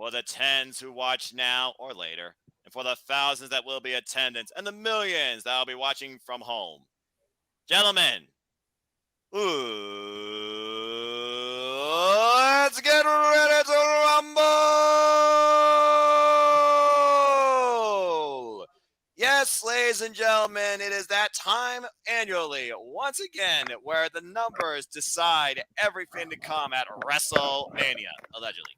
for the tens who watch now or later, and for the thousands that will be attendants, and the millions that will be watching from home. Gentlemen, let's get ready to rumble! Yes, ladies and gentlemen, it is that time annually, once again, where the numbers decide everything to come at WrestleMania, allegedly.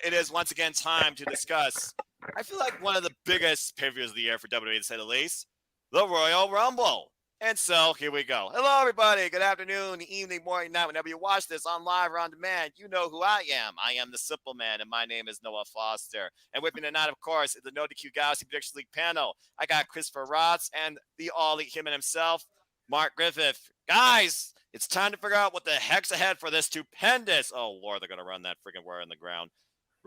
It is once again time to discuss, I feel like one of the biggest pay-per-views of the year for WWE, to say the least, the Royal Rumble. And so here we go. Hello, everybody. Good afternoon, evening, morning, night. Whenever you watch this on live or on demand, you know who I am. I am the Simple Man, and my name is Noah Foster. And with me tonight, of course, is the NODQGalaxy Prediction League panel. I got Christopher Rotz and the all-elite human himself, Mark Griffith. Guys, it's time to figure out what the heck's ahead for this stupendous, oh, Lord, they're going to run that freaking word in the ground,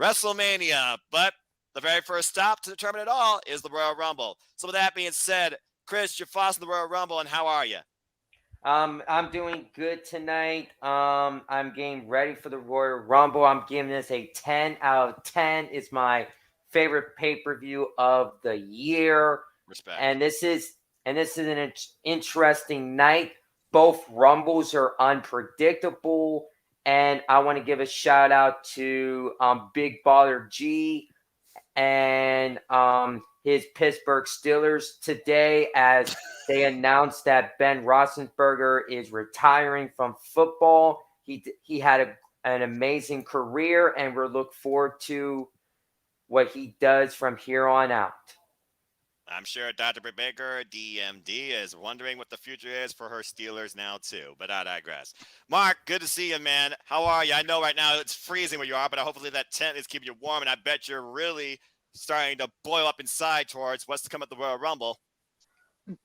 WrestleMania. But the very first stop to determine it all is the Royal Rumble. So with that being said, Chris, you're foster the Royal Rumble, and how are you? I'm doing good tonight. I'm getting ready for the Royal Rumble. I'm giving this a 10 out of 10. It's my favorite pay-per-view of the year. Respect. And this is an interesting night. Both Rumbles are unpredictable. And I want to give a shout out to Big Baller G and his Pittsburgh Steelers today, as they announced that Ben Roethlisberger is retiring from football. He had an amazing career, and we're looking forward to what he does from here on out. I'm sure Dr. Britt Baker, DMD, is wondering what the future is for her Steelers now, too. But I digress. Mark, good to see you, man. How are you? I know right now it's freezing where you are, but hopefully that tent is keeping you warm, and I bet you're really starting to boil up inside towards what's to come at the Royal Rumble.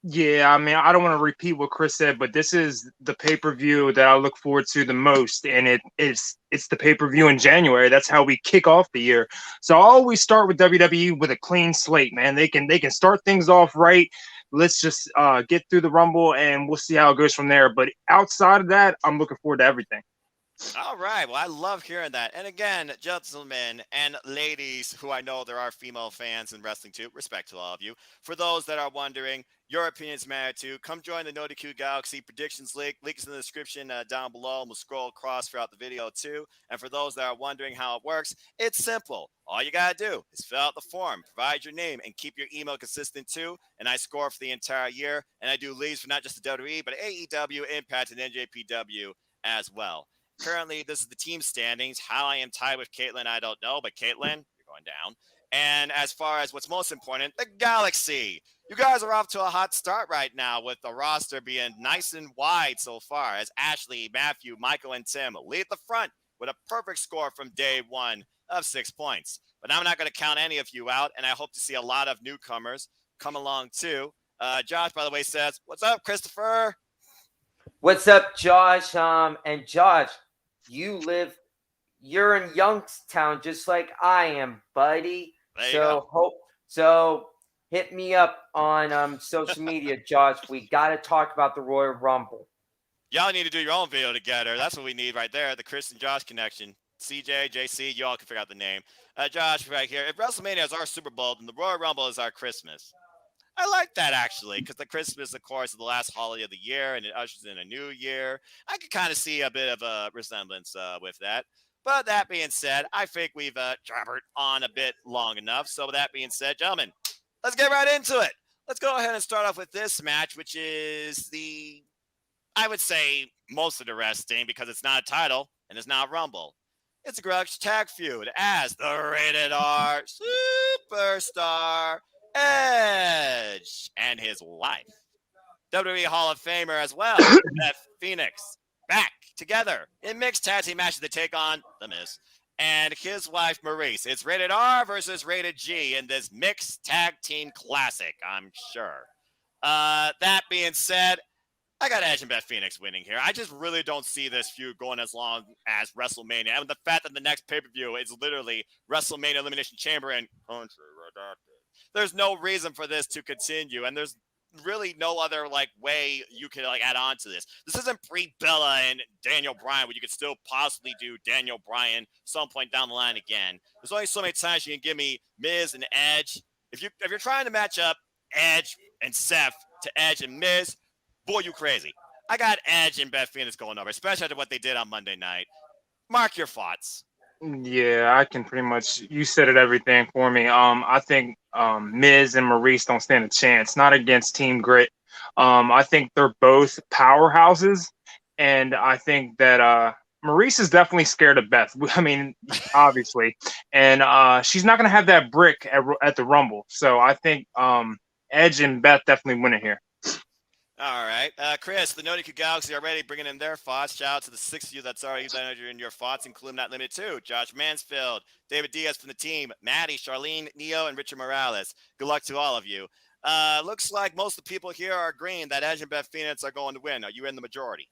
Yeah, I mean, I don't want to repeat what Chris said, but this is the pay-per-view that I look forward to the most, and it's the pay-per-view in January. That's how we kick off the year. So I always start with WWE with a clean slate, man. They can start things off right. Let's just get through the Rumble, and we'll see how it goes from there. But outside of that, I'm looking forward to everything. All right. Well, I love hearing that. And again, gentlemen and ladies who I know there are female fans in wrestling too, respect to all of you. For those that are wondering, your opinions matter too. Come join the NODQGalaxy Predictions League. Link is in the description down below, and we'll scroll across throughout the video too. And for those that are wondering how it works, it's simple. All you got to do is fill out the form, provide your name, and keep your email consistent too. And I score for the entire year. And I do leagues for not just the WWE, but AEW, Impact, and NJPW as well. Currently, this is the team standings. How I am tied with Caitlin, I don't know. But Caitlin, you're going down. And as far as what's most important, the Galaxy. You guys are off to a hot start right now with the roster being nice and wide so far, as Ashley, Matthew, Michael, and Tim lead the front with a perfect score from day one of 6 points. But I'm not going to count any of you out, and I hope to see a lot of newcomers come along too. Josh, by the way, says, "What's up, Christopher?" What's up, Josh? And Josh, you're in Youngstown just like I am, buddy. So hit me up on social media, Josh. We got to talk about the Royal Rumble. Y'all need to do your own video together. That's what we need right there, the Chris and Josh connection. CJ, JC, y'all can figure out the name. Josh, right here. If WrestleMania is our Super Bowl, then the Royal Rumble is our Christmas. I like that, actually, because the Christmas, of course, is the last holiday of the year, and it ushers in a new year. I could kind of see a bit of a resemblance with that. But that being said, I think we've jabbered on a bit long enough. So with that being said, gentlemen, let's get right into it. Let's go ahead and start off with this match, which is I would say, most interesting because it's not a title and it's not Rumble. It's a grudge tag feud as the rated R superstar Edge and his wife, WWE Hall of Famer as well, Beth Phoenix, back together in mixed tag team matches to take on The Miz and his wife Maurice. It's rated R versus rated G in this mixed tag team classic, I'm sure. That being said, I got Edge and Beth Phoenix winning here. I just really don't see this feud going as long as WrestleMania. And the fact that the next pay-per-view is literally WrestleMania Elimination Chamber and Country Redacted. There's no reason for this to continue. And there's really no other like way you can like add on to this. This isn't pre Bella and Daniel Bryan where you could still possibly do Daniel Bryan some point down the line again. There's only so many times you can give me Miz and Edge. If you're trying to match up Edge and Seth to Edge and Miz, boy, you crazy. I got Edge and Beth Phoenix going over, especially after what they did on Monday night. Mark your thoughts. Yeah, I can pretty much. You said it everything for me. I think Miz and Maurice don't stand a chance. Not against Team Grit. I think they're both powerhouses, and I think that Maurice is definitely scared of Beth. I mean, obviously, and she's not gonna have that brick at the Rumble. So I think Edge and Beth definitely win it here. All right. Chris, the NODQGalaxy already bringing in their thoughts. Shout out to the 6 of you that's already entered in your thoughts, including not limited to Josh Mansfield, David Diaz from the team, Maddie, Charlene, Neo, and Richard Morales. Good luck to all of you. Looks like most of the people here are agreeing that Edge and Beth Phoenix are going to win. Are you in the majority?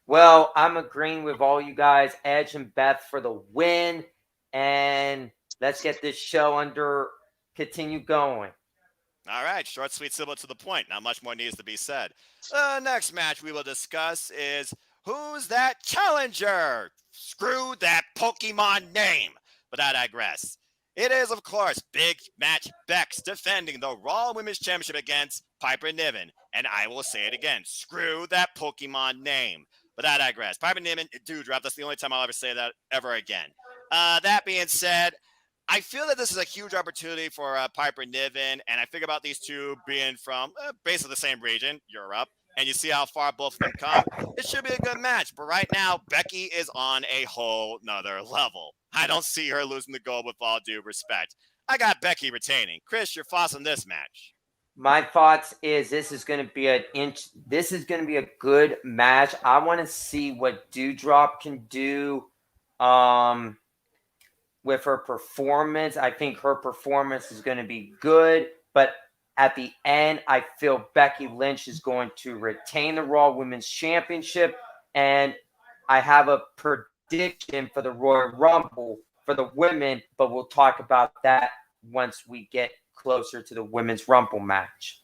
Well, I'm agreeing with all you guys. Edge and Beth for the win. And let's get this show continue going. All right, short, sweet, simple, to the point. Not much more needs to be said. Next match we will discuss is who's that challenger? Screw that Pokemon name. But I digress. It is, of course, Big Match Bex defending the Raw Women's Championship against Piper Niven. And I will say it again. Screw that Pokemon name. But I digress. Piper Niven, Doudrop, that's the only time I'll ever say that ever again. That being said, I feel that this is a huge opportunity for Piper Niven, and I think about these two being from basically the same region, Europe, and you see how far both of them come. It should be a good match, but right now, Becky is on a whole nother level. I don't see her losing the gold with all due respect. I got Becky retaining. Chris, your thoughts on this match? My thoughts is this is going to be a good match. I want to see what Doudrop can do. With her performance. I think her performance is going to be good, but at the end, I feel Becky Lynch is going to retain the Raw Women's Championship, and I have a prediction for the Royal Rumble for the women, but we'll talk about that once we get closer to the Women's Rumble match.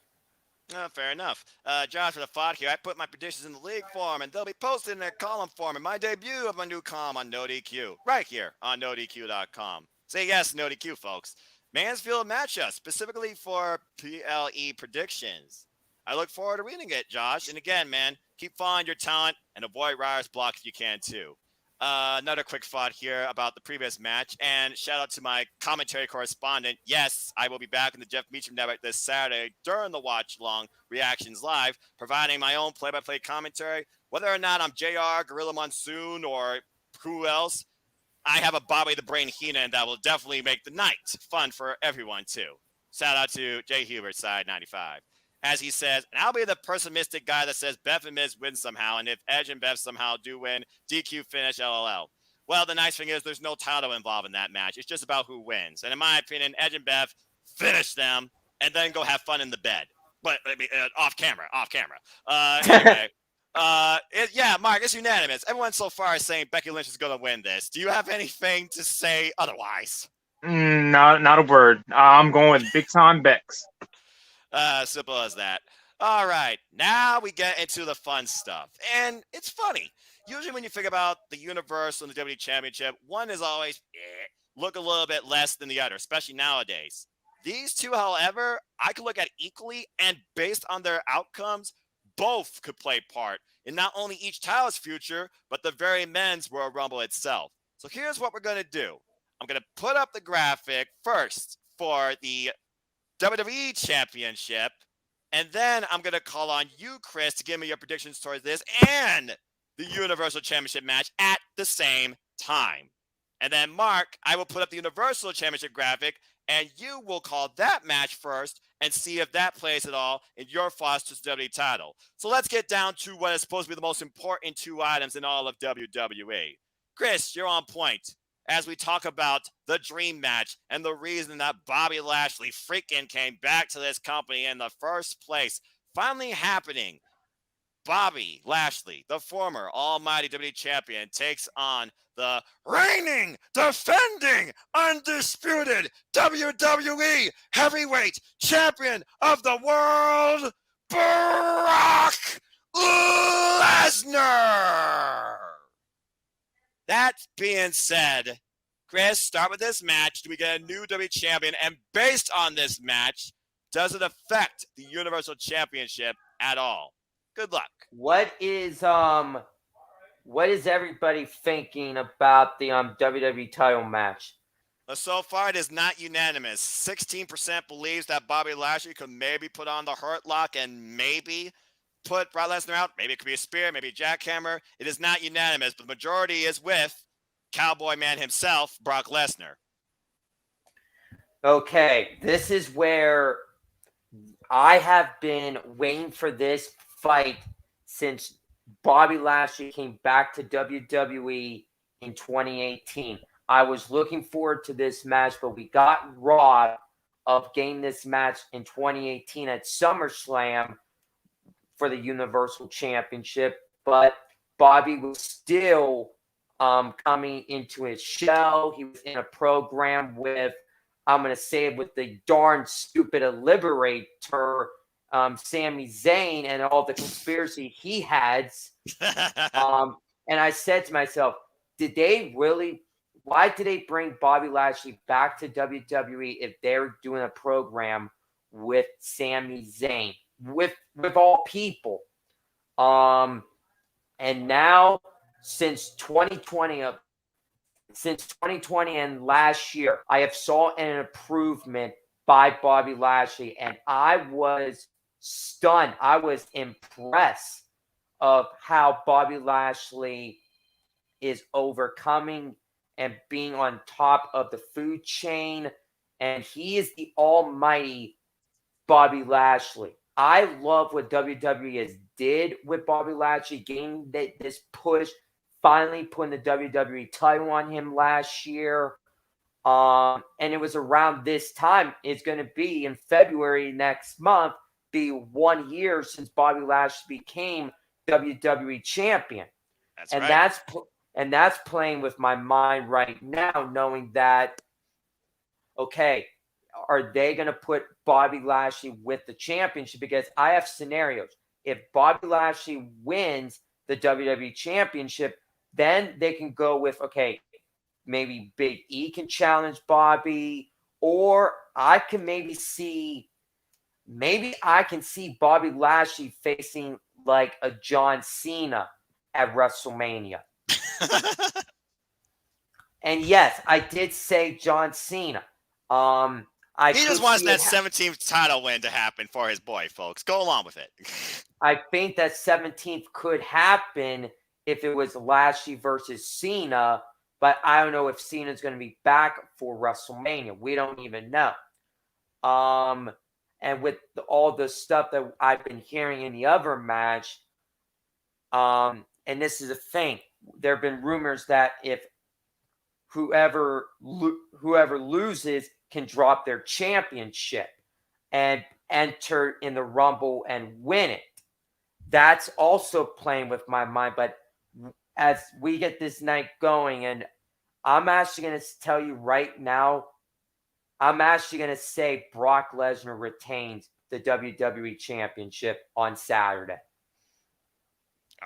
Fair enough. Josh, for the thought here, I put my predictions in the league form, and they'll be posted in their column form in my debut of my new column on NoDQ, right here on NoDQ.com. Say yes, NoDQ, folks. Mansfield matchup, specifically for PLE predictions. I look forward to reading it, Josh. And again, man, keep following your talent and avoid writer's block if you can, too. Another quick thought here about the previous match, and shout out to my commentary correspondent. Yes, I will be back in the Jeff Meacham Network this Saturday during the Watch Long Reactions Live, providing my own play-by-play commentary. Whether or not I'm JR, Gorilla Monsoon, or who else, I have a Bobby the Brain Heenan that will definitely make the night fun for everyone, too. Shout out to Jay Hubert, side 95. As he says, and I'll be the pessimistic guy that says Beth and Miz win somehow, and if Edge and Beth somehow do win, DQ finish, LOL. Well, the nice thing is there's no title involved in that match. It's just about who wins. And in my opinion, Edge and Beth finish them and then go have fun in the bed. But I mean, off camera. Anyway, yeah, Mark, it's unanimous. Everyone so far is saying Becky Lynch is going to win this. Do you have anything to say otherwise? Not a word. I'm going with big time Bex. Simple as that. All right, now we get into the fun stuff. And it's funny. Usually when you think about the Universal and the WWE Championship, one is always look a little bit less than the other, especially nowadays. These two, however, I could look at equally, and based on their outcomes, both could play part in not only each title's future, but the very men's Royal Rumble itself. So here's what we're going to do. I'm going to put up the graphic first for the WWE Championship, and then I'm going to call on you, Chris, to give me your predictions towards this and the Universal Championship match at the same time. And then, Mark, I will put up the Universal Championship graphic, and you will call that match first and see if that plays at all in your thoughts to the WWE title. So let's get down to what is supposed to be the most important two items in all of WWE. Chris, you're on point as we talk about the dream match and the reason that Bobby Lashley freaking came back to this company in the first place. Finally happening. Bobby Lashley, the former almighty WWE champion, takes on the reigning, defending, undisputed WWE heavyweight champion of the world, Brock Lesnar. That being said, Chris, start with this match. Do we get a new WWE champion? And based on this match, does it affect the Universal Championship at all? Good luck. What is everybody thinking about the WWE title match? So far, it is not unanimous. 16% believes that Bobby Lashley could maybe put on the Hurt Lock and maybe put Brock Lesnar out. Maybe it could be a spear, maybe a jackhammer. It is not unanimous, but the majority is with Cowboy Man himself, Brock Lesnar. Okay, this is where I have been waiting for this fight since Bobby Lashley came back to WWE in 2018. I was looking forward to this match, but we got robbed of getting this match in 2018 at SummerSlam for the Universal Championship. But Bobby was still coming into his shell. He was in a program with, I'm going to say it, with the darn stupid Liberator, Sami Zayn, and all the conspiracy he had. And I said to myself, why did they bring Bobby Lashley back to WWE if they're doing a program with Sami Zayn, with all people? And now, since 2020 and last year, I have saw an improvement by Bobby Lashley, and I was stunned. I was impressed of how Bobby Lashley is overcoming and being on top of the food chain, and he is the almighty Bobby Lashley. I love what WWE has did with Bobby Lashley, getting this push, finally putting the WWE title on him last year. And it was around this time, it's going to be in February next month, be 1 year since Bobby Lashley became WWE champion. That's and right. that's playing with my mind right now, knowing that, okay, are they going to put Bobby Lashley with the championship? Because I have scenarios. If Bobby Lashley wins the WWE championship, then they can go with, okay, maybe Big E can challenge Bobby, or I can see Bobby Lashley facing like a John Cena at WrestleMania. And yes, I did say John Cena. He just wants that 17th title win to happen for his boy, folks. Go along with it. I think that 17th could happen if it was Lashley versus Cena, but I don't know if Cena's going to be back for WrestleMania. We don't even know. And with all the stuff that I've been hearing in the other match, and this is a thing, there have been rumors that if whoever loses can drop their championship and enter in the Rumble and win it. That's also playing with my mind. But as we get this night going, and I'm actually going to tell you right now, I'm actually going to say Brock Lesnar retains the WWE Championship on Saturday.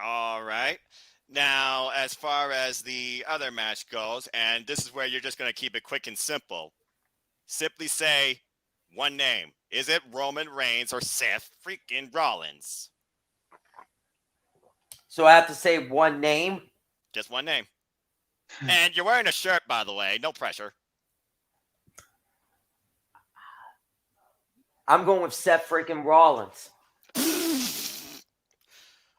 All right. Now, as far as the other match goes, and this is where you're just going to keep it quick and simple. Simply say one name. Is it Roman Reigns or Seth freaking Rollins? So I have to say one name? Just one name. And you're wearing a shirt, by the way. No pressure. I'm going with Seth freaking Rollins.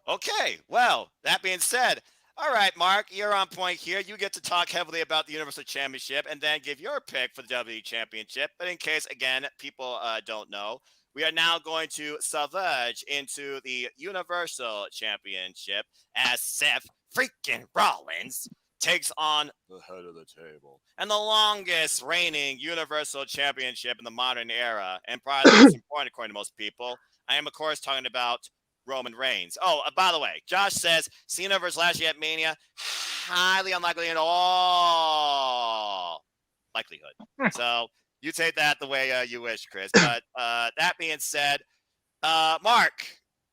Okay, well, that being said, all right, Mark, you're on point here. You get to talk heavily about the Universal Championship and then give your pick for the WWE Championship. But in case, again, people don't know, we are now going to salvage into the Universal Championship as Seth freaking Rollins takes on the head of the table and the longest reigning Universal Championship in the modern era, and probably the most important according to most people. I am, of course, talking about Roman Reigns. Oh, by the way, Josh says Cena versus Lashley at Mania, highly unlikely in all likelihood. So you take that the way you wish, Chris. But that being said, Mark,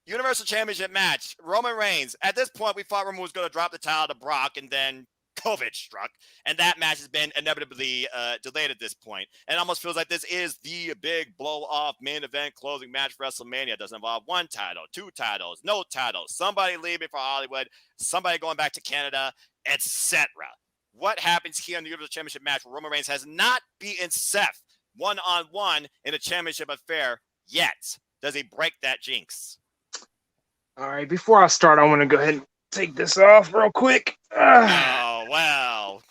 Universal Championship match. Roman Reigns. At this point, we thought Roman was going to drop the title to Brock, and then COVID struck, and that match has been inevitably delayed at this point. And it almost feels like this is the big blow-off main event closing match for WrestleMania. It doesn't involve one title, two titles, no titles, somebody leaving for Hollywood, somebody going back to Canada, etc. What happens here in the Universal Championship match where Roman Reigns has not beaten Seth one-on-one in a championship affair yet? Does he break that jinx? All right, before I start, I want to go ahead and take this off real quick. Oh, well.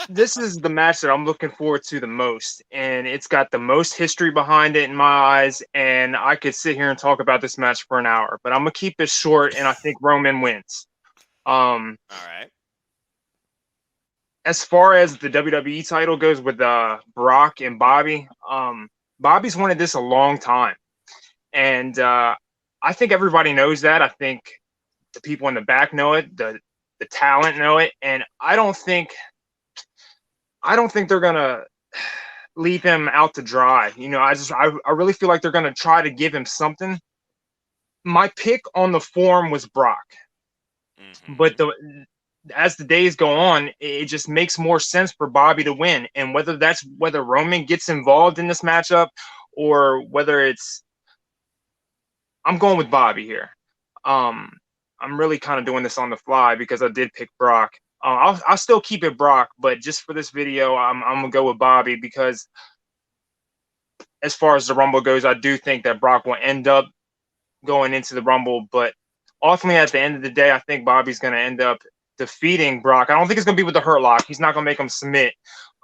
This is the match that I'm looking forward to the most, and it's got the most history behind it in my eyes, and I could sit here and talk about this match for an hour, but I'm going to keep it short, and I think Roman wins. All right. As far as the WWE title goes with Brock and Bobby, Bobby's wanted this a long time. And I think everybody knows that. I think the people in the back know it, the talent know it, and I don't think they're gonna leave him out to dry. You know, I really feel like they're gonna try to give him something. My pick on the forum was Brock, but as the days go on, it just makes more sense for Bobby to win. And whether Roman gets involved in this matchup or whether I'm going with Bobby here. I'm really kind of doing this on the fly because I did pick Brock. I'll still keep it Brock, but just for this video, I'm gonna go with Bobby because as far as the Rumble goes, I do think that Brock will end up going into the Rumble, but ultimately at the end of the day, I think Bobby's gonna end up defeating Brock. I don't think it's gonna be with the Hurt Lock. He's not gonna make him submit.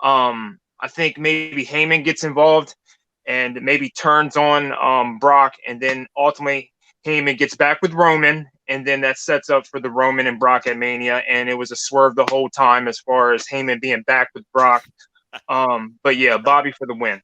I think maybe Heyman gets involved and maybe turns on Brock, and then ultimately Heyman gets back with Roman, and then that sets up for the Roman and Brock at Mania, and it was a swerve the whole time as far as Heyman being back with Brock. But yeah, Bobby for the win.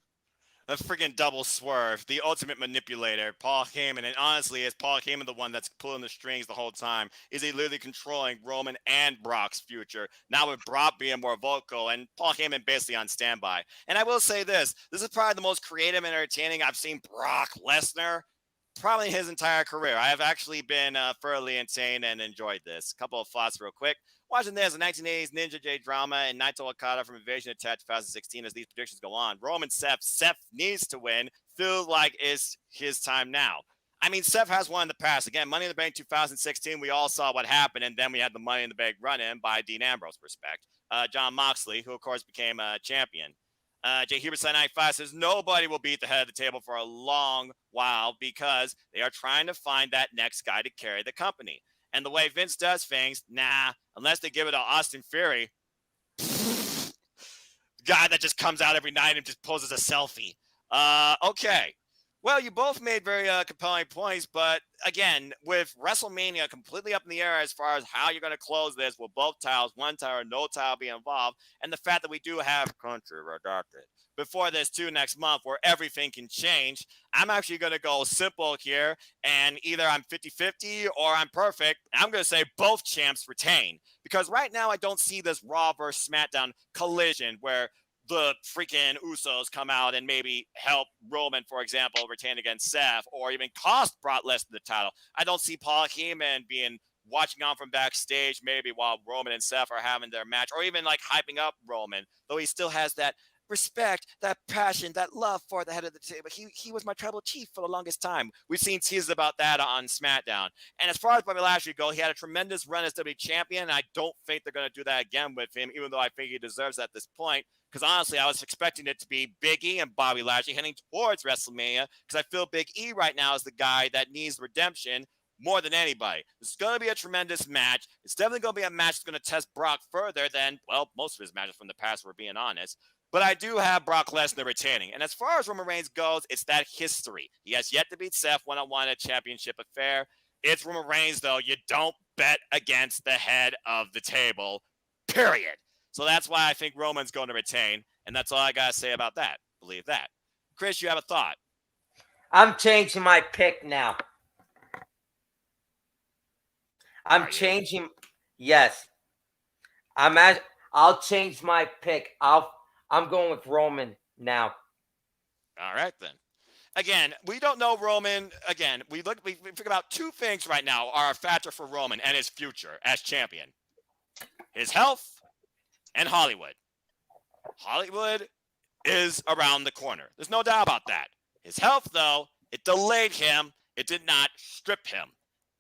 A freaking double swerve, the ultimate manipulator, Paul Heyman. And honestly, is Paul Heyman the one that's pulling the strings the whole time? Is he literally controlling Roman and Brock's future? Now with Brock being more vocal and Paul Heyman basically on standby. And I will say this is probably the most creative and entertaining I've seen Brock Lesnar probably his entire career. I have actually been thoroughly entertained and enjoyed this. A couple of thoughts real quick. Watching this, the 1980s Ninja J drama and Naito Okada from Invasion Attack 2016 as these predictions go on. Roman Seth needs to win. Feels like it's his time now. I mean, Seth has won in the past. Again, Money in the Bank 2016, we all saw what happened, and then we had the Money in the Bank run-in by Dean Ambrose, respect. John Moxley, who, of course, became a champion. Jay Hubert 95 says nobody will beat the head of the table for a long while because they are trying to find that next guy to carry the company. And the way Vince does things, unless they give it to Austin Theory, guy that just comes out every night and just poses a selfie. Okay. Well, you both made very compelling points, but again, with WrestleMania completely up in the air as far as how you're going to close this, will both titles, one title or no title be involved, and the fact that we do have country redacted before this too next month where everything can change, I'm actually going to go simple here, and either I'm 50-50 or I'm perfect. I'm going to say both champs retain, because right now I don't see this Raw versus SmackDown collision where the freaking Usos come out and maybe help Roman, for example, retain against Seth, or even cost Brock Lesnar the title. I don't see Paul Heyman being watching on from backstage maybe while Roman and Seth are having their match, or even like hyping up Roman, though he still has that respect, that passion, that love for the head of the table. He was my tribal chief for the longest time. We've seen teases about that on SmackDown. And as far as Bobby Lashley go, he had a tremendous run as WWE champion, and I don't think they're going to do that again with him, even though I think he deserves that at this point. Because honestly, I was expecting it to be Big E and Bobby Lashley heading towards WrestleMania, because I feel Big E right now is the guy that needs redemption more than anybody. This is going to be a tremendous match. It's definitely going to be a match that's going to test Brock further than, well, most of his matches from the past, we're being honest. But I do have Brock Lesnar retaining. And as far as Roman Reigns goes, it's that history. He has yet to beat Seth one-on-one at Championship Affair. It's Roman Reigns, though. You don't bet against the head of the table, period. So that's why I think Roman's going to retain. And that's all I got to say about that. Believe that. Chris, you have a thought? I'm changing my pick now. I'm changing. Yes. I'll change my pick. I'm going with Roman now. All right, then. again, we don't know Roman. Again, we think about two things right now are a factor for Roman and his future as champion: his health and Hollywood. Hollywood is around the corner. There's no doubt about that. His health, though, it delayed him. It did not strip him.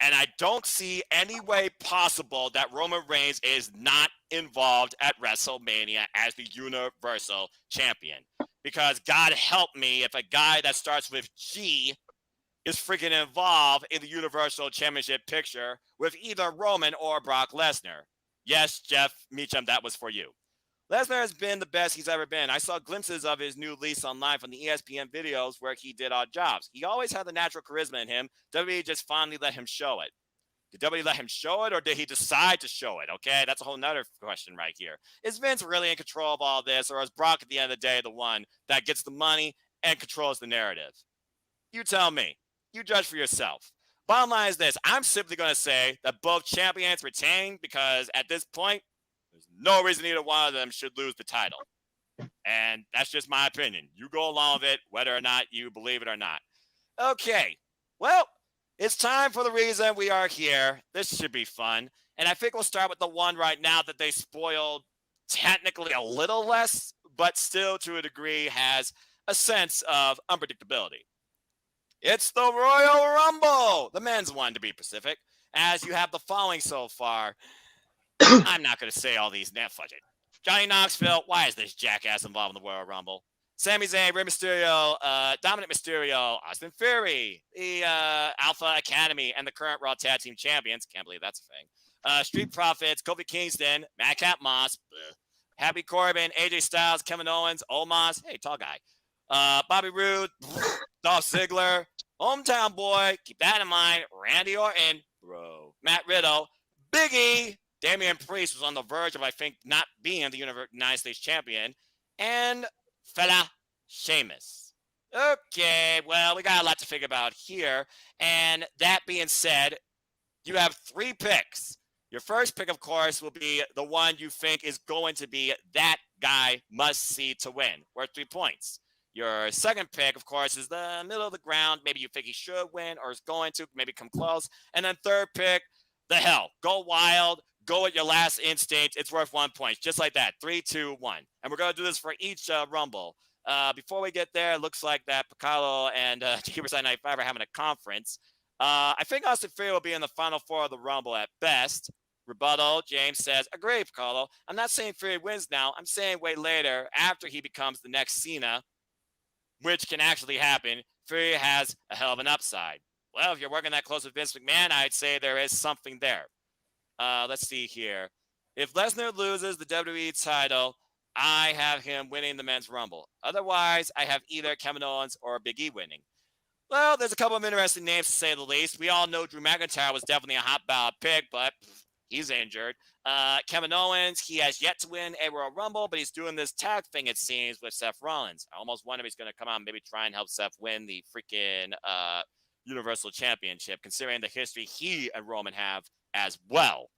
And I don't see any way possible that Roman Reigns is not involved at WrestleMania as the Universal Champion. Because God help me if a guy that starts with G is freaking involved in the Universal Championship picture with either Roman or Brock Lesnar. Yes, Jeff Meacham, that was for you. Lesnar has been the best he's ever been. I saw glimpses of his new lease online from the ESPN videos where he did odd jobs. He always had the natural charisma in him. WWE just finally let him show it. Did WWE let him show it, or did he decide to show it? Okay, that's a whole nother question right here. Is Vince really in control of all this, or is Brock at the end of the day the one that gets the money and controls the narrative? You tell me. You judge for yourself. Bottom line is this. I'm simply going to say that both champions retain because at this point, there's no reason either one of them should lose the title. And that's just my opinion. You go along with it, whether or not you believe it or not. Okay. Well, it's time for the reason we are here. This should be fun. And I think we'll start with the one right now that they spoiled technically a little less, but still to a degree has a sense of unpredictability. It's the Royal Rumble, the men's one to be specific, as you have the following so far. I'm not going to say all these. Fudge it. Johnny Knoxville, why is this jackass involved in the Royal Rumble? Sami Zayn, Rey Mysterio, Dominic Mysterio, Austin Theory, the Alpha Academy, and the current Raw Tag Team Champions. Can't believe that's a thing. Street Profits, Kofi Kingston, Madcap Moss, Happy Corbin, AJ Styles, Kevin Owens, Omos, hey, tall guy, Bobby Roode, Dolph Ziggler, Hometown Boy, keep that in mind, Randy Orton, bro, Matt Riddle, Big E, Damian Priest was on the verge of, I think, not being the United States champion. And fella Sheamus. Okay, well, we got a lot to figure about here. And that being said, you have 3 picks. Your first pick, of course, will be the one you think is going to be that guy must see to win, worth 3 points. Your second pick, of course, is the middle of the ground. Maybe you think he should win or is going to, maybe come close. And then third pick, the hell. Go wild. Go with your last instinct. It's worth 1 point. Just like that. 3, 2, 1. And we're going to do this for each Rumble. Before we get there, it looks like that Piccolo and Keepers 95 are having a conference. I think Austin Theory will be in the final 4 of the Rumble at best. Rebuttal, James says, agree, Piccolo. I'm not saying Theory wins now. I'm saying wait later, after he becomes the next Cena, which can actually happen. Theory has a hell of an upside. Well, if you're working that close with Vince McMahon, I'd say there is something there. Let's see here. If Lesnar loses the WWE title, I have him winning the men's Rumble. Otherwise, I have either Kevin Owens or Big E winning. Well, there's a couple of interesting names to say the least. We all know Drew McIntyre was definitely a hot ballot pick, but he's injured. Kevin Owens, he has yet to win a Royal Rumble, but he's doing this tag thing, it seems, with Seth Rollins. I almost wonder if he's going to come out and maybe try and help Seth win the freaking Universal Championship, considering the history he and Roman have as well.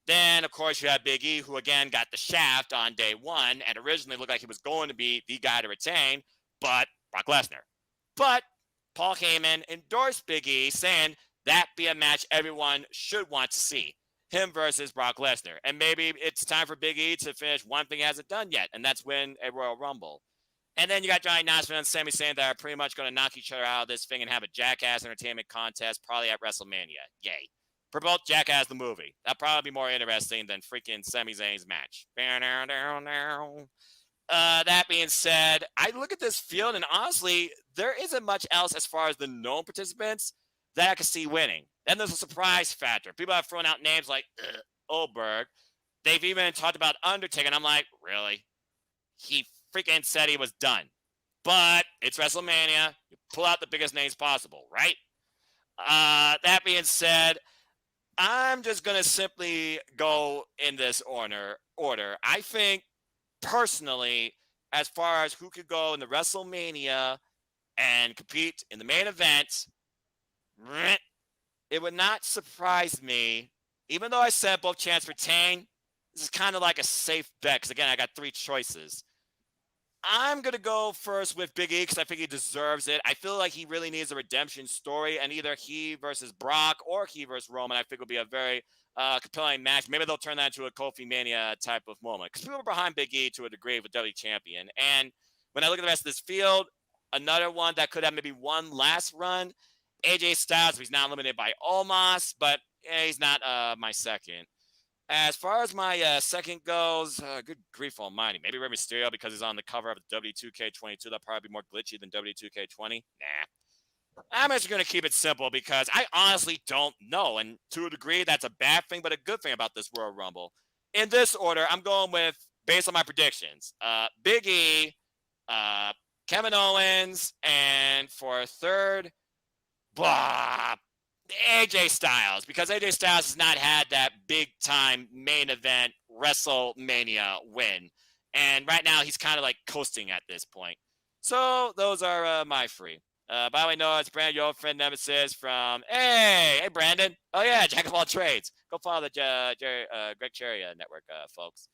Then, of course, you have Big E, who, again, got the shaft on day 1 and originally looked like he was going to be the guy to retain, but Brock Lesnar. But Paul Heyman endorsed Big E, saying that be a match everyone should want to see, him versus Brock Lesnar. And maybe it's time for Big E to finish one thing he hasn't done yet, and that's win a Royal Rumble. And then you got Johnny Knoxville and Sami Zayn that are pretty much going to knock each other out of this thing and have a Jackass entertainment contest probably at WrestleMania. Yay. For both Jackass the movie. That'll probably be more interesting than freaking Sami Zayn's match. That being said, I look at this field and honestly, there isn't much else as far as the known participants that I can see winning. Then there's a surprise factor. People have thrown out names like Oberg. They've even talked about Undertaker, and I'm like, really? He freaking said he was done. But it's WrestleMania. You pull out the biggest names possible, right? That being said, I'm just going to simply go in this order. I think, personally, as far as who could go in the WrestleMania and compete in the main event, it would not surprise me, even though I said both champs retain, this is kind of like a safe bet, because, again, I got 3 choices. I'm going to go first with Big E because I think he deserves it. I feel like he really needs a redemption story, and either he versus Brock or he versus Roman, I think, will be a very compelling match. Maybe they'll turn that into a Kofi Mania type of moment because people are behind Big E to a degree with WWE champion. And when I look at the rest of this field, another one that could have maybe one last run, AJ Styles, he's not limited by Omos, but he's not my second. As far as my second goes, good grief almighty. Maybe Rey Mysterio because he's on the cover of W2K22. That'll probably be more glitchy than W2K20. Nah. I'm just going to keep it simple because I honestly don't know. And to a degree, that's a bad thing, but a good thing about this Royal Rumble. In this order, I'm going with, based on my predictions, Big E, Kevin Owens, and for a third, blah, AJ Styles, because AJ Styles has not had that big time main event WrestleMania win. And right now he's kind of like coasting at this point. So those are my three. By the way, no, it's Brandon, your old friend Nemesis from, hey, Brandon. Oh, yeah, Jack of all trades. Go follow the Greg Cherry network, folks.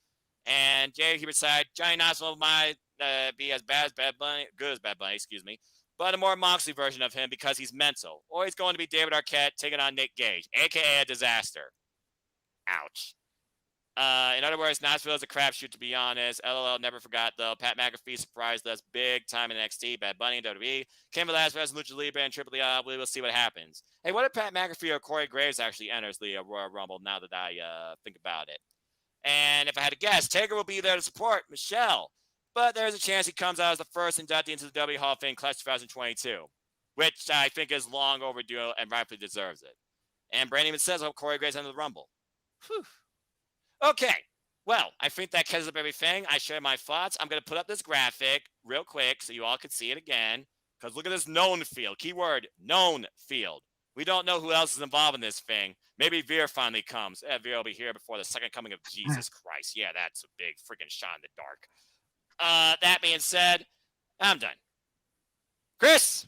And Jay Huberside, Johnny Knoxville might be as bad as Bad Bunny, good as Bad Bunny, excuse me, but a more Moxley version of him because he's mental. Or he's going to be David Arquette taking on Nick Gage, a.k.a. a disaster. Ouch. In other words, Knoxville is a crapshoot, to be honest. LOL, never forgot, though. Pat McAfee surprised us big time in NXT. Bad Bunny and WWE. Cain Velasquez, Lucha Libre, and Triple E. We will see what happens. Hey, what if Pat McAfee or Corey Graves actually enters the Royal Rumble now that I think about it? And if I had to guess, Taker will be there to support Michelle. But there's a chance he comes out as the first inductee into the WWE Hall of Fame Class 2022, which I think is long overdue and rightfully deserves it. And Brandon even says, I hope Corey Graves enters the Rumble. Whew. Okay. Well, I think that catches up everything. I share my thoughts. I'm going to put up this graphic real quick so you all can see it again. Because look at this known field. Keyword, known field. We don't know who else is involved in this thing. Maybe Veer finally comes. Veer will be here before the second coming of Jesus Christ. Yeah, that's a big freaking shot in the dark. That being said, I'm done. Chris,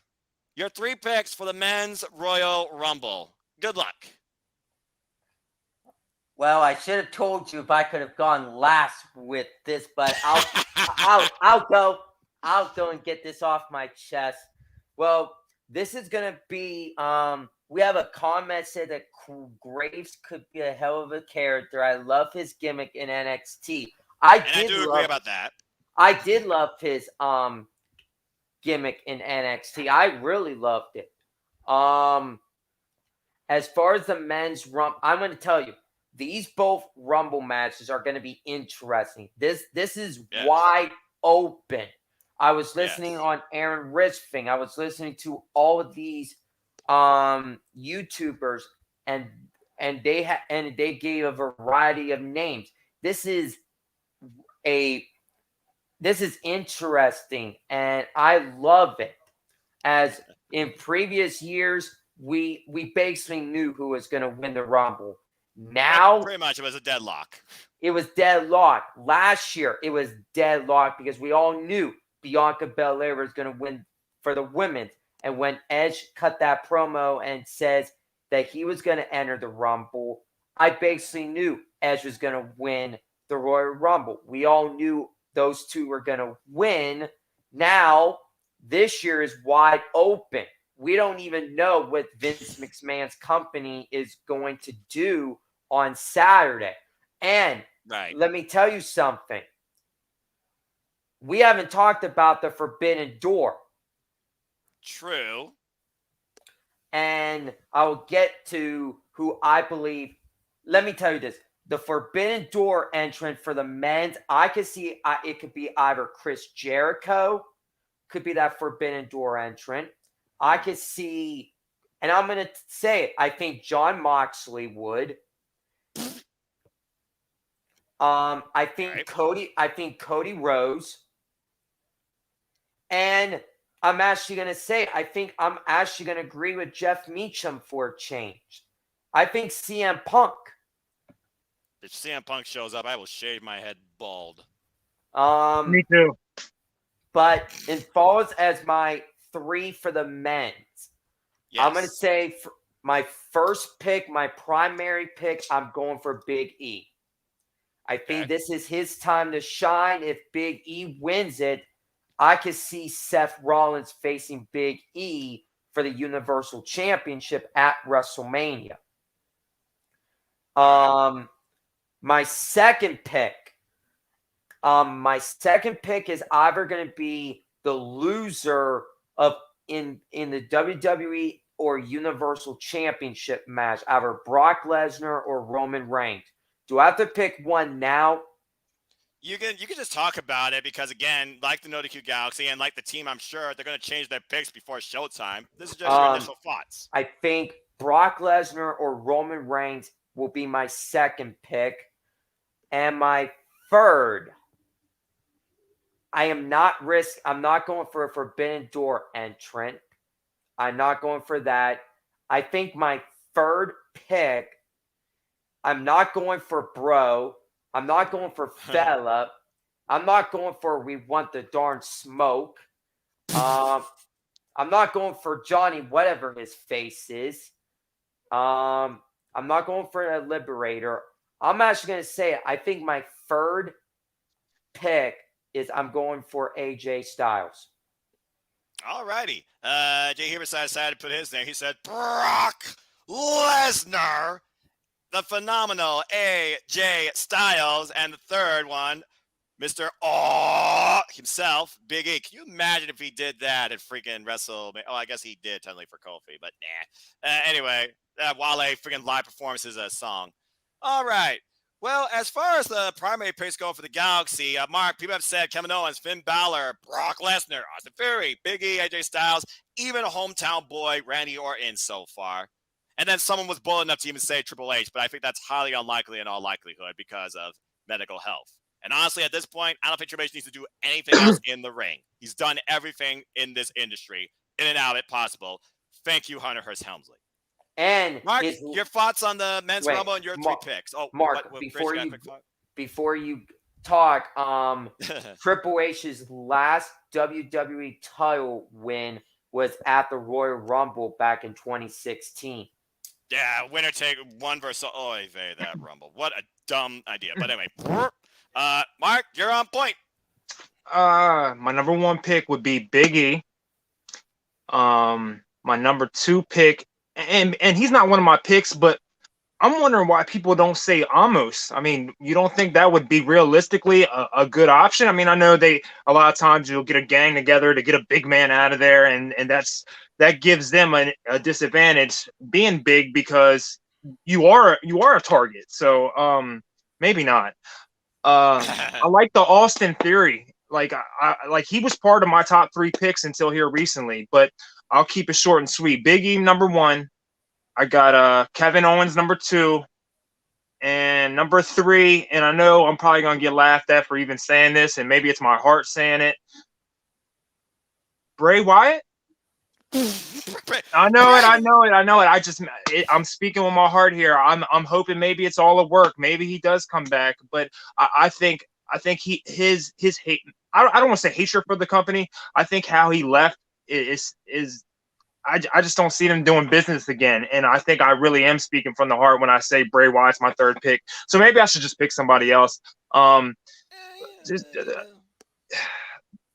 your 3 picks for the men's Royal Rumble. Good luck. Well, I should have told you if I could have gone last with this, but I'll go and get this off my chest. Well, this is gonna be we have a comment said that Graves could be a hell of a character. I love his gimmick in NXT. I do agree about that. I did love his gimmick in NXT. I really loved it. As far as the men's Rumble, I'm going to tell you, these both Rumble matches are going to be interesting. This is wide open. I was listening on Aaron Risping. I was listening to all of these YouTubers, and they gave a variety of names. This is interesting, and I love it. As in previous years, we basically knew who was going to win the Rumble. Now, pretty much, it was a deadlock. It was deadlock. Last year, it was deadlock because we all knew Bianca Belair was going to win for the women. And when Edge cut that promo and says that he was going to enter the Rumble, I basically knew Edge was going to win the Royal Rumble. We all knew those two were going to win. Now, this year is wide open. We don't even know what Vince McMahon's company is going to do on Saturday. And let me tell you something. We haven't talked about the Forbidden Door. True. And I'll get to who I believe. Let me tell you this. The Forbidden Door entrant for the men's, I could see it could be either Chris Jericho, could be that Forbidden Door entrant. I could see, and I'm going to say it, I think Jon Moxley would. I think Cody Rhodes. And I'm actually going to say, I think I'm actually going to agree with Jeff Meacham for a change. I think CM Punk. If CM Punk shows up, I will shave my head bald. Me too. But it falls as my 3 for the men's. Yes. I'm going to say my first pick, my primary pick, I'm going for Big E. I think this is his time to shine. If Big E wins it, I could see Seth Rollins facing Big E for the Universal Championship at WrestleMania. My second pick is either going to be the loser of in the WWE or Universal Championship match, either Brock Lesnar or Roman Reigns. Do I have to pick one now? You can just talk about it because, again, like the NODQGalaxy and like the team, I'm sure they're going to change their picks before showtime. This is just your initial thoughts. I think Brock Lesnar or Roman Reigns will be my second pick. And my third, I'm not going for a Forbidden Door entrant. I'm not going for that. I think my third pick, I'm not going for Bro. I'm not going for Fella. I'm not going for We Want the Darn Smoke. I'm not going for Johnny, whatever his face is. I'm not going for a Liberator. I'm actually going to say, I think my third pick is I'm going for AJ Styles. All righty. Jay Heberside decided to put his name. He said, Brock Lesnar, the phenomenal AJ Styles, and the third one, Mr. Himself, Big E. Can you imagine if he did that at freaking WrestleMania? Oh, I guess he did technically for Kofi, but nah. Anyway, Wale freaking live performances a song. All right. Well, as far as the primary picks go for the Galaxy, Mark, people have said Kevin Owens, Finn Balor, Brock Lesnar, Austin Theory, Big E, AJ Styles, even a hometown boy, Randy Orton so far. And then someone was bold enough to even say Triple H, but I think that's highly unlikely in all likelihood because of medical health. And honestly, at this point, I don't think Triple H needs to do anything else in the ring. He's done everything in this industry, in and out if possible. Thank you, Hunter Hearst Helmsley. And Mark, your thoughts on the men's rumble and your three picks? Oh, Mark, before you talk, Triple H's last WWE title win was at the Royal Rumble back in 2016. Yeah, winner take one versus that Rumble. What a dumb idea. But anyway, Mark, you're on point. My number one pick would be Big E. My number two pick, and he's not one of my picks, but I'm wondering why people don't say Amos. I mean, you don't think that would be realistically a good option? I mean, I know a lot of times you'll get a gang together to get a big man out of there, and that gives them a disadvantage being big because you are a target. So maybe not. I like the Austin Theory. Like like he was part of my top three picks until here recently, but I'll keep it short and sweet. Big E number one. I got Kevin Owens number two, and number three. And I know I'm probably gonna get laughed at for even saying this, and maybe it's my heart saying it. Bray Wyatt. I know it. I'm speaking with my heart here. I'm hoping maybe it's all a work. Maybe he does come back, but I think his hate. I don't want to say hatred for the company. I think how he left is. I just don't see them doing business again, and I think I really am speaking from the heart when I say Bray Wyatt's my third pick. So maybe I should just pick somebody else.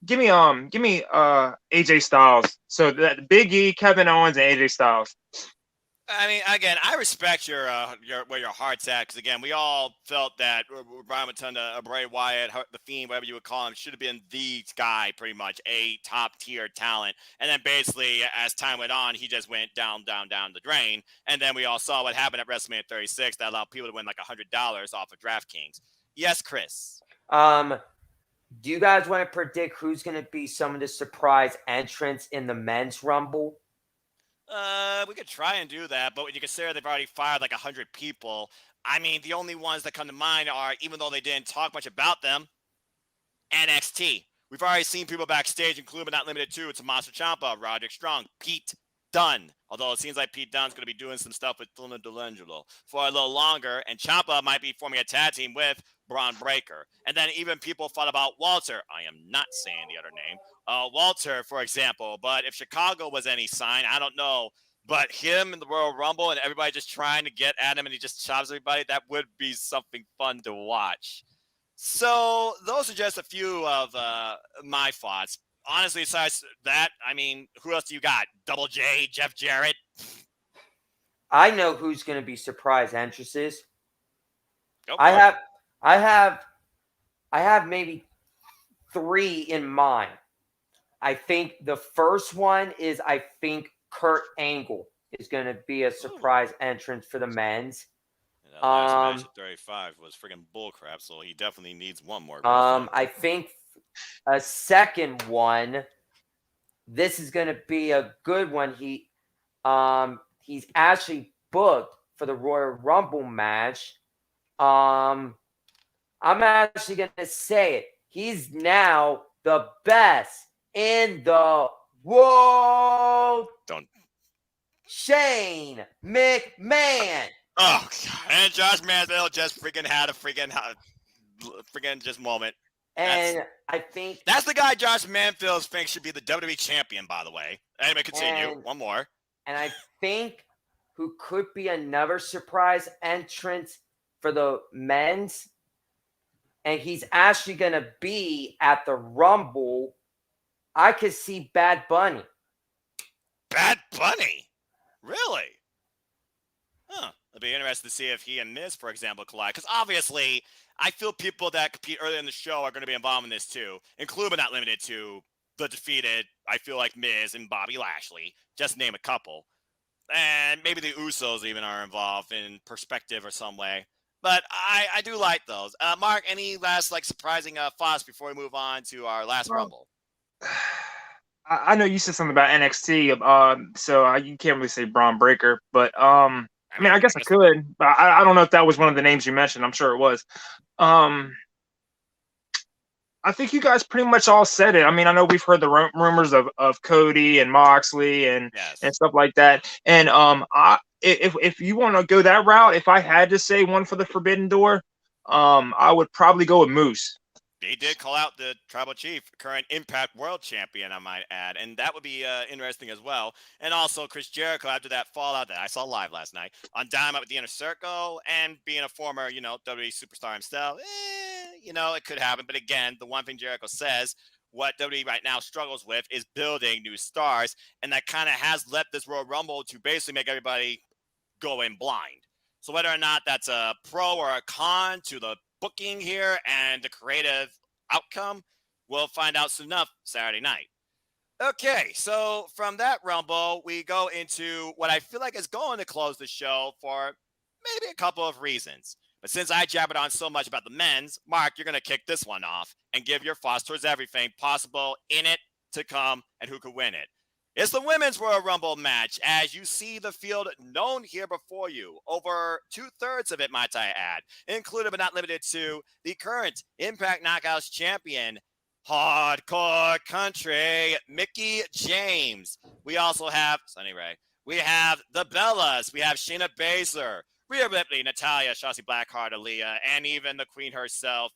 Give me AJ Styles. So that Big E, Kevin Owens, and AJ Styles. I mean, again, I respect your where your heart's at because again, we all felt that Brian Rotunda, Bray Wyatt, the Fiend, whatever you would call him, should have been the guy, pretty much a top tier talent. And then basically, as time went on, he just went down the drain. And then we all saw what happened at WrestleMania 36 that allowed people to win like $100 off of DraftKings. Yes, Chris. Do you guys want to predict who's going to be some of the surprise entrants in the men's Rumble? We could try and do that, but when you consider they've already fired like 100 people, I mean, the only ones that come to mind are, even though they didn't talk much about them, NXT. We've already seen people backstage, including but not limited to Tommaso Ciampa, Roderick Strong, Pete Dunne. Although it seems like Pete Dunne's going to be doing some stuff with Tuna Delangelo for a little longer, and Ciampa might be forming a tag team with Braun Breaker. And then even people thought about Walter. I am not saying the other name. Walter, for example. But if Chicago was any sign, I don't know. But him in the Royal Rumble and everybody just trying to get at him and he just chops everybody, that would be something fun to watch. So those are just a few of my thoughts. honestly, besides that, I mean, who else do you got? Double J, Jeff Jarrett. I know who's going to be surprise entrances. Go I for it. have, I have, I have maybe 3 in mind. I think the first one is I think Kurt Angle is going to be a surprise entrance for the men's. And that last match at 35 was freaking bullcrap, so he definitely needs one more. I think a second one. This is going to be a good one. He's actually booked for the Royal Rumble match. I'm actually going to say it. He's now the best in the world. Don't. Shane McMahon. Oh, God. And Josh Manziel just freaking had a freaking just moment. And I think that's the guy Josh Manfield thinks should be the WWE champion, by the way. Anyway, continue. One more. And I think who could be another surprise entrance for the men's, and he's actually going to be at the Rumble. I could see Bad Bunny. Bad Bunny? Really? Huh. It'll be interesting to see if he and Miz, for example, collide. Because obviously, I feel people that compete early in the show are going to be involved in this too, including but not limited to the defeated, I feel like Miz and Bobby Lashley, just name a couple. And maybe the Usos even are involved in perspective or some way. But I do like those. Mark, any last surprising thoughts before we move on to our last Rumble? I know you said something about NXT, so you can't really say Braun Breaker, but I guess I could, but I don't know if that was one of the names you mentioned. I'm sure it was. I think you guys pretty much all said it. I mean, I know we've heard the rumors of Cody and Moxley and stuff like that. And if you want to go that route, if I had to say one for the Forbidden Door, I would probably go with Moose. They did call out the Tribal Chief, current Impact World Champion, I might add, and that would be interesting as well. And also Chris Jericho after that fallout that I saw live last night on Dynamite with the Inner Circle, and being a former, WWE superstar himself, it could happen. But again, the one thing Jericho says, what WWE right now struggles with is building new stars, and that kind of has led this Royal Rumble to basically make everybody go in blind. So whether or not that's a pro or a con to the booking here and the creative outcome, we'll find out soon enough Saturday night. Okay, so from that Rumble, we go into what I feel like is going to close the show for maybe a couple of reasons. But since I jabbered on so much about the men's, Mark, you're going to kick this one off and give your thoughts towards everything possible in it to come and who could win it. It's the Women's Royal Rumble match, as you see the field known here before you. Over 2/3 of it, might I add, included but not limited to the current Impact Knockouts champion, Hardcore Country, Mickie James. We also have Sunny Ray. We have the Bellas. We have Shayna Baszler, Rhea Ripley, Natalya, Shotzi Blackheart, Aaliyah, and even the Queen herself,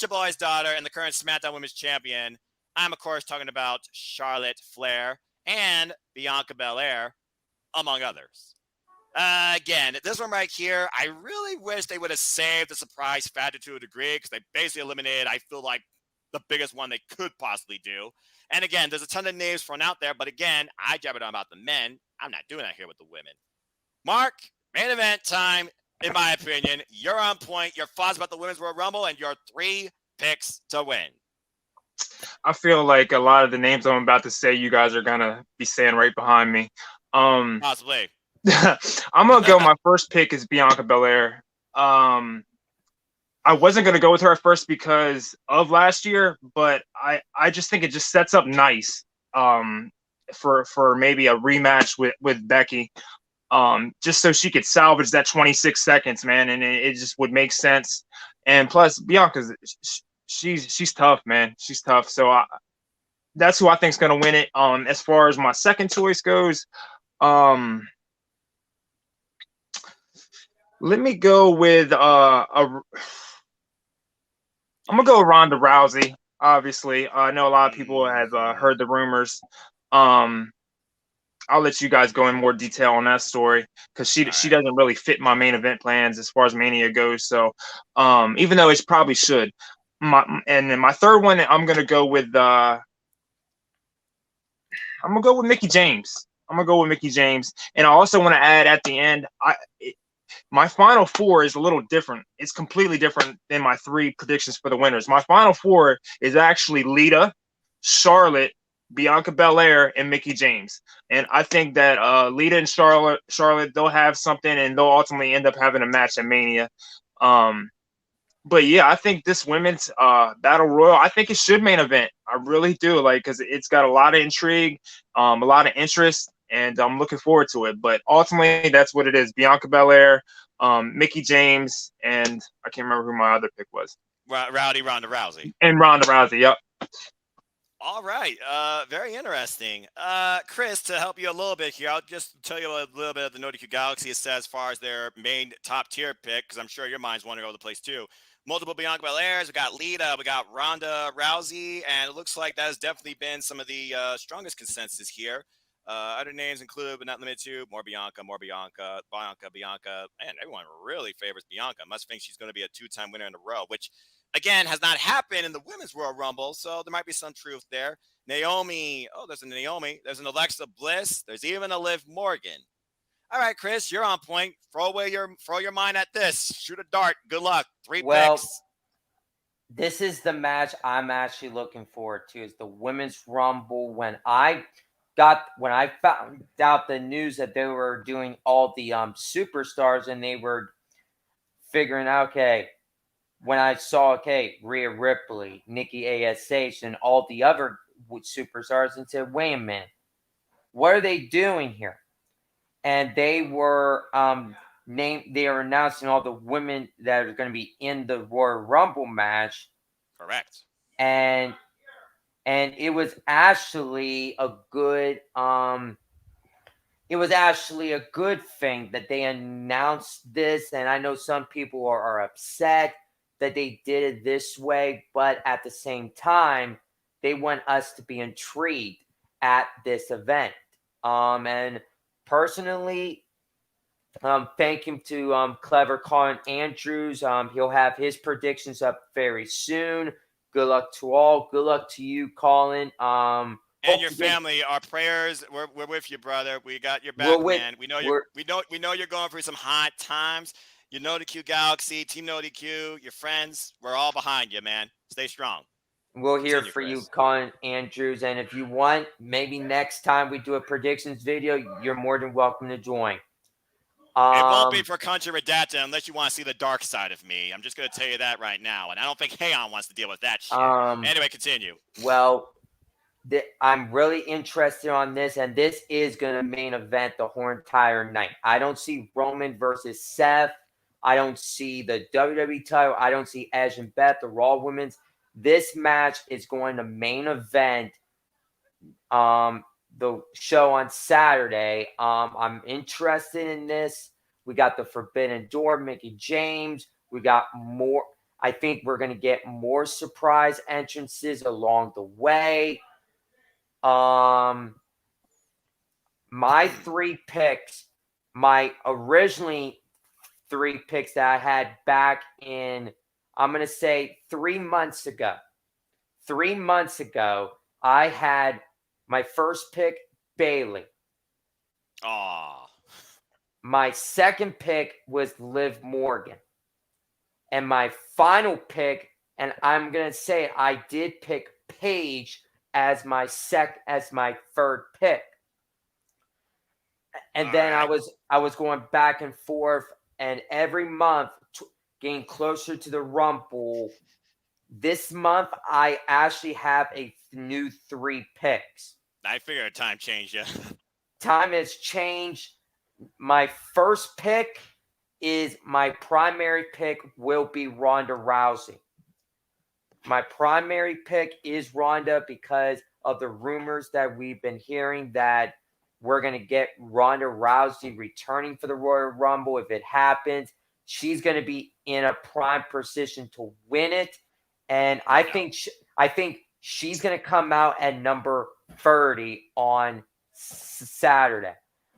your boy's daughter, and the current SmackDown Women's Champion. I'm, of course, talking about Charlotte Flair and Bianca Belair, among others. Again, this one right here, I really wish they would have saved the surprise factor to a degree, because they basically eliminated, I feel like, the biggest one they could possibly do. And again, there's a ton of names thrown out there, but again, I jabbered on about the men. I'm not doing that here with the women. Mark, main event time, in my opinion. You're on point. Your thoughts about the Women's Royal Rumble and your 3 picks to win. I feel like a lot of the names I'm about to say, you guys are gonna be saying right behind me. Possibly. I'm gonna go. My first pick is Bianca Belair. I wasn't gonna go with her at first because of last year, but I just think it just sets up nice for maybe a rematch with Becky. Just so she could salvage that 26 seconds, man, and it just would make sense. And plus, Bianca's she's tough, man. She's tough. So that's who I think is going to win it. As far as my second choice goes, let me go with I'm gonna go with Ronda Rousey. Obviously, I know a lot of people have heard the rumors. I'll let you guys go in more detail on that story, because she doesn't really fit my main event plans as far as Mania goes. So even though it probably should. And then my third one, I'm gonna go with I'm gonna go with Mickey James. I'm gonna go with Mickey James, and I also want to add at the end, my final four is a little different. It's completely different than my three predictions for the winners. My final four is actually Lita, Charlotte, Bianca Belair, and Mickey James. And I think that Lita and Charlotte, they'll have something, and they'll ultimately end up having a match at Mania. But yeah, I think this women's battle royal, I think it should main event. I really do, like, because it's got a lot of intrigue, a lot of interest, and I'm looking forward to it. But ultimately, that's what it is: Bianca Belair, Mickey James, and I can't remember who my other pick was. Rowdy Ronda Rousey. And Ronda Rousey. Yep. All right. Very interesting. Chris, to help you a little bit here, I'll just tell you a little bit of the NODQGalaxy it says as far as their main top tier pick, because I'm sure your mind's wandering all over the place too. Multiple Bianca Belairs. We got Lita. We got Ronda Rousey. And it looks like that has definitely been some of the strongest consensus here. Other names include, but not limited to, more Bianca. Man, everyone really favors Bianca. Must think she's going to be a two-time winner in a row, which, again, has not happened in the Women's Royal Rumble, so there might be some truth there. Naomi. Oh, there's a Naomi. There's an Alexa Bliss. There's even a Liv Morgan. All right, Chris, you're on point. Throw your mind at this. Shoot a dart. Good luck. Three picks. This is the match I'm actually looking forward to. Is the Women's Rumble. When I found out the news that they were doing all the superstars and they were figuring out, okay, when I saw, okay, Rhea Ripley, Nikki ASH, and all the other superstars, and said, wait a minute, what are they doing here? And they were they are announcing all the women that are going to be in the Royal Rumble match. Correct. And it was actually a good thing that they announced this. And I know some people are upset that they did it this way, but at the same time, they want us to be intrigued at this event. And personally, thank him to Clever Colin Andrews. He'll have his predictions up very soon. Good luck to all. Good luck to you, Colin. And your family, our prayers. We're with you, brother. We got your back, man. We know you're going through some hard times. You know the Q Galaxy, Team NoDQ, your friends. We're all behind you, man. Stay strong. We'll hear for you, Colin Andrews. And if you want, maybe next time we do a predictions video, you're more than welcome to join. It won't be for Country Redacted unless you want to see the dark side of me. I'm just going to tell you that right now. And I don't think Hayon wants to deal with that shit. Anyway, continue. Well, I'm really interested on this, and this is going to main event the whole entire night. I don't see Roman versus Seth. I don't see the WWE title. I don't see Edge and Beth, the Raw Women's. This match is going to main event the show on Saturday. I'm interested in this. We got the Forbidden Door, Mickey James. We got more. I think we're going to get more surprise entrances along the way. My three picks, my originally three picks that I had back in, I'm going to say 3 months ago. 3 months ago, I had my first pick, Bayley. Aww. My second pick was Liv Morgan. And my final pick, and I'm going to say I did pick Paige as my third pick. And then I was going back and forth, and every month getting closer to the Rumble. This month I actually have a new 3 picks. I figured time changed, yeah. Time has changed. My first pick is my primary pick will be Ronda Rousey. My primary pick is Ronda because of the rumors that we've been hearing that we're going to get Ronda Rousey returning for the Royal Rumble. If it happens, she's going to be in a prime position to win it. And I think she's going to come out at number 30 on Saturday.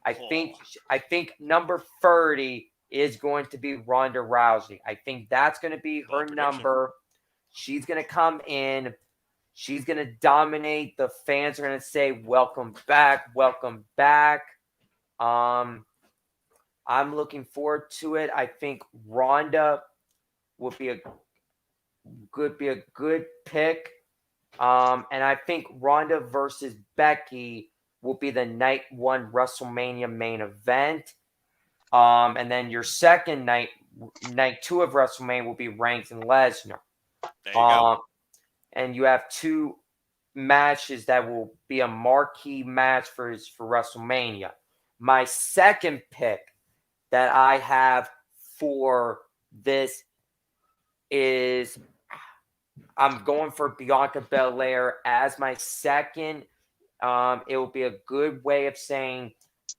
I think number 30 is going to be Ronda Rousey. I think that's going to be her number. She's going to come in. She's going to dominate. The fans are going to say, welcome back, welcome back. I'm looking forward to it. I think Ronda would be a good pick. And I think Ronda versus Becky will be the night 1 WrestleMania main event. And then your second night 2 of WrestleMania will be Reigns and Lesnar. There you go. And you have 2 matches that will be a marquee match for WrestleMania. My second pick that I have for this is I'm going for Bianca Belair as my second. It will be a good way of saying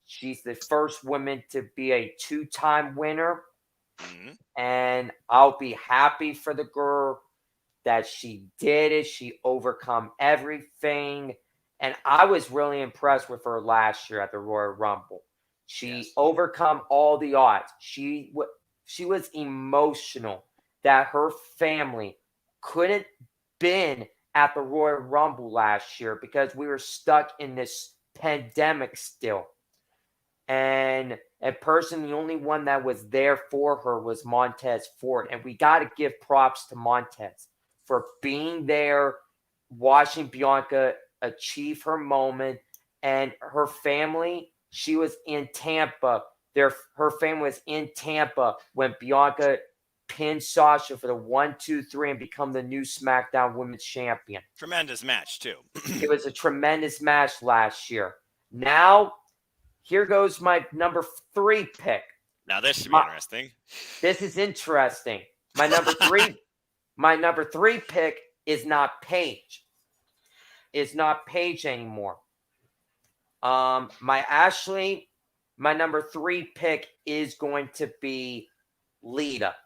she's the first woman to be a 2-time winner. Mm-hmm. And I'll be happy for the girl that she did it. She overcome everything. And I was really impressed with her last year at the Royal Rumble. She overcome all the odds. She was emotional that her family couldn't been at the Royal Rumble last year because we were stuck in this pandemic still. And the only one that was there for her was Montez Ford. And we got to give props to Montez for being there, watching Bianca achieve her moment. And her family, she was in Tampa. Her family was in Tampa when Bianca pinned Sasha for the 1, 2, 3 and become the new SmackDown Women's Champion. Tremendous match, too. It was a tremendous match last year. Now, here goes my number 3 pick. Now, this should be interesting. This is interesting. My number 3 pick is not Paige. It's not Paige anymore. My number 3 pick is going to be Lita.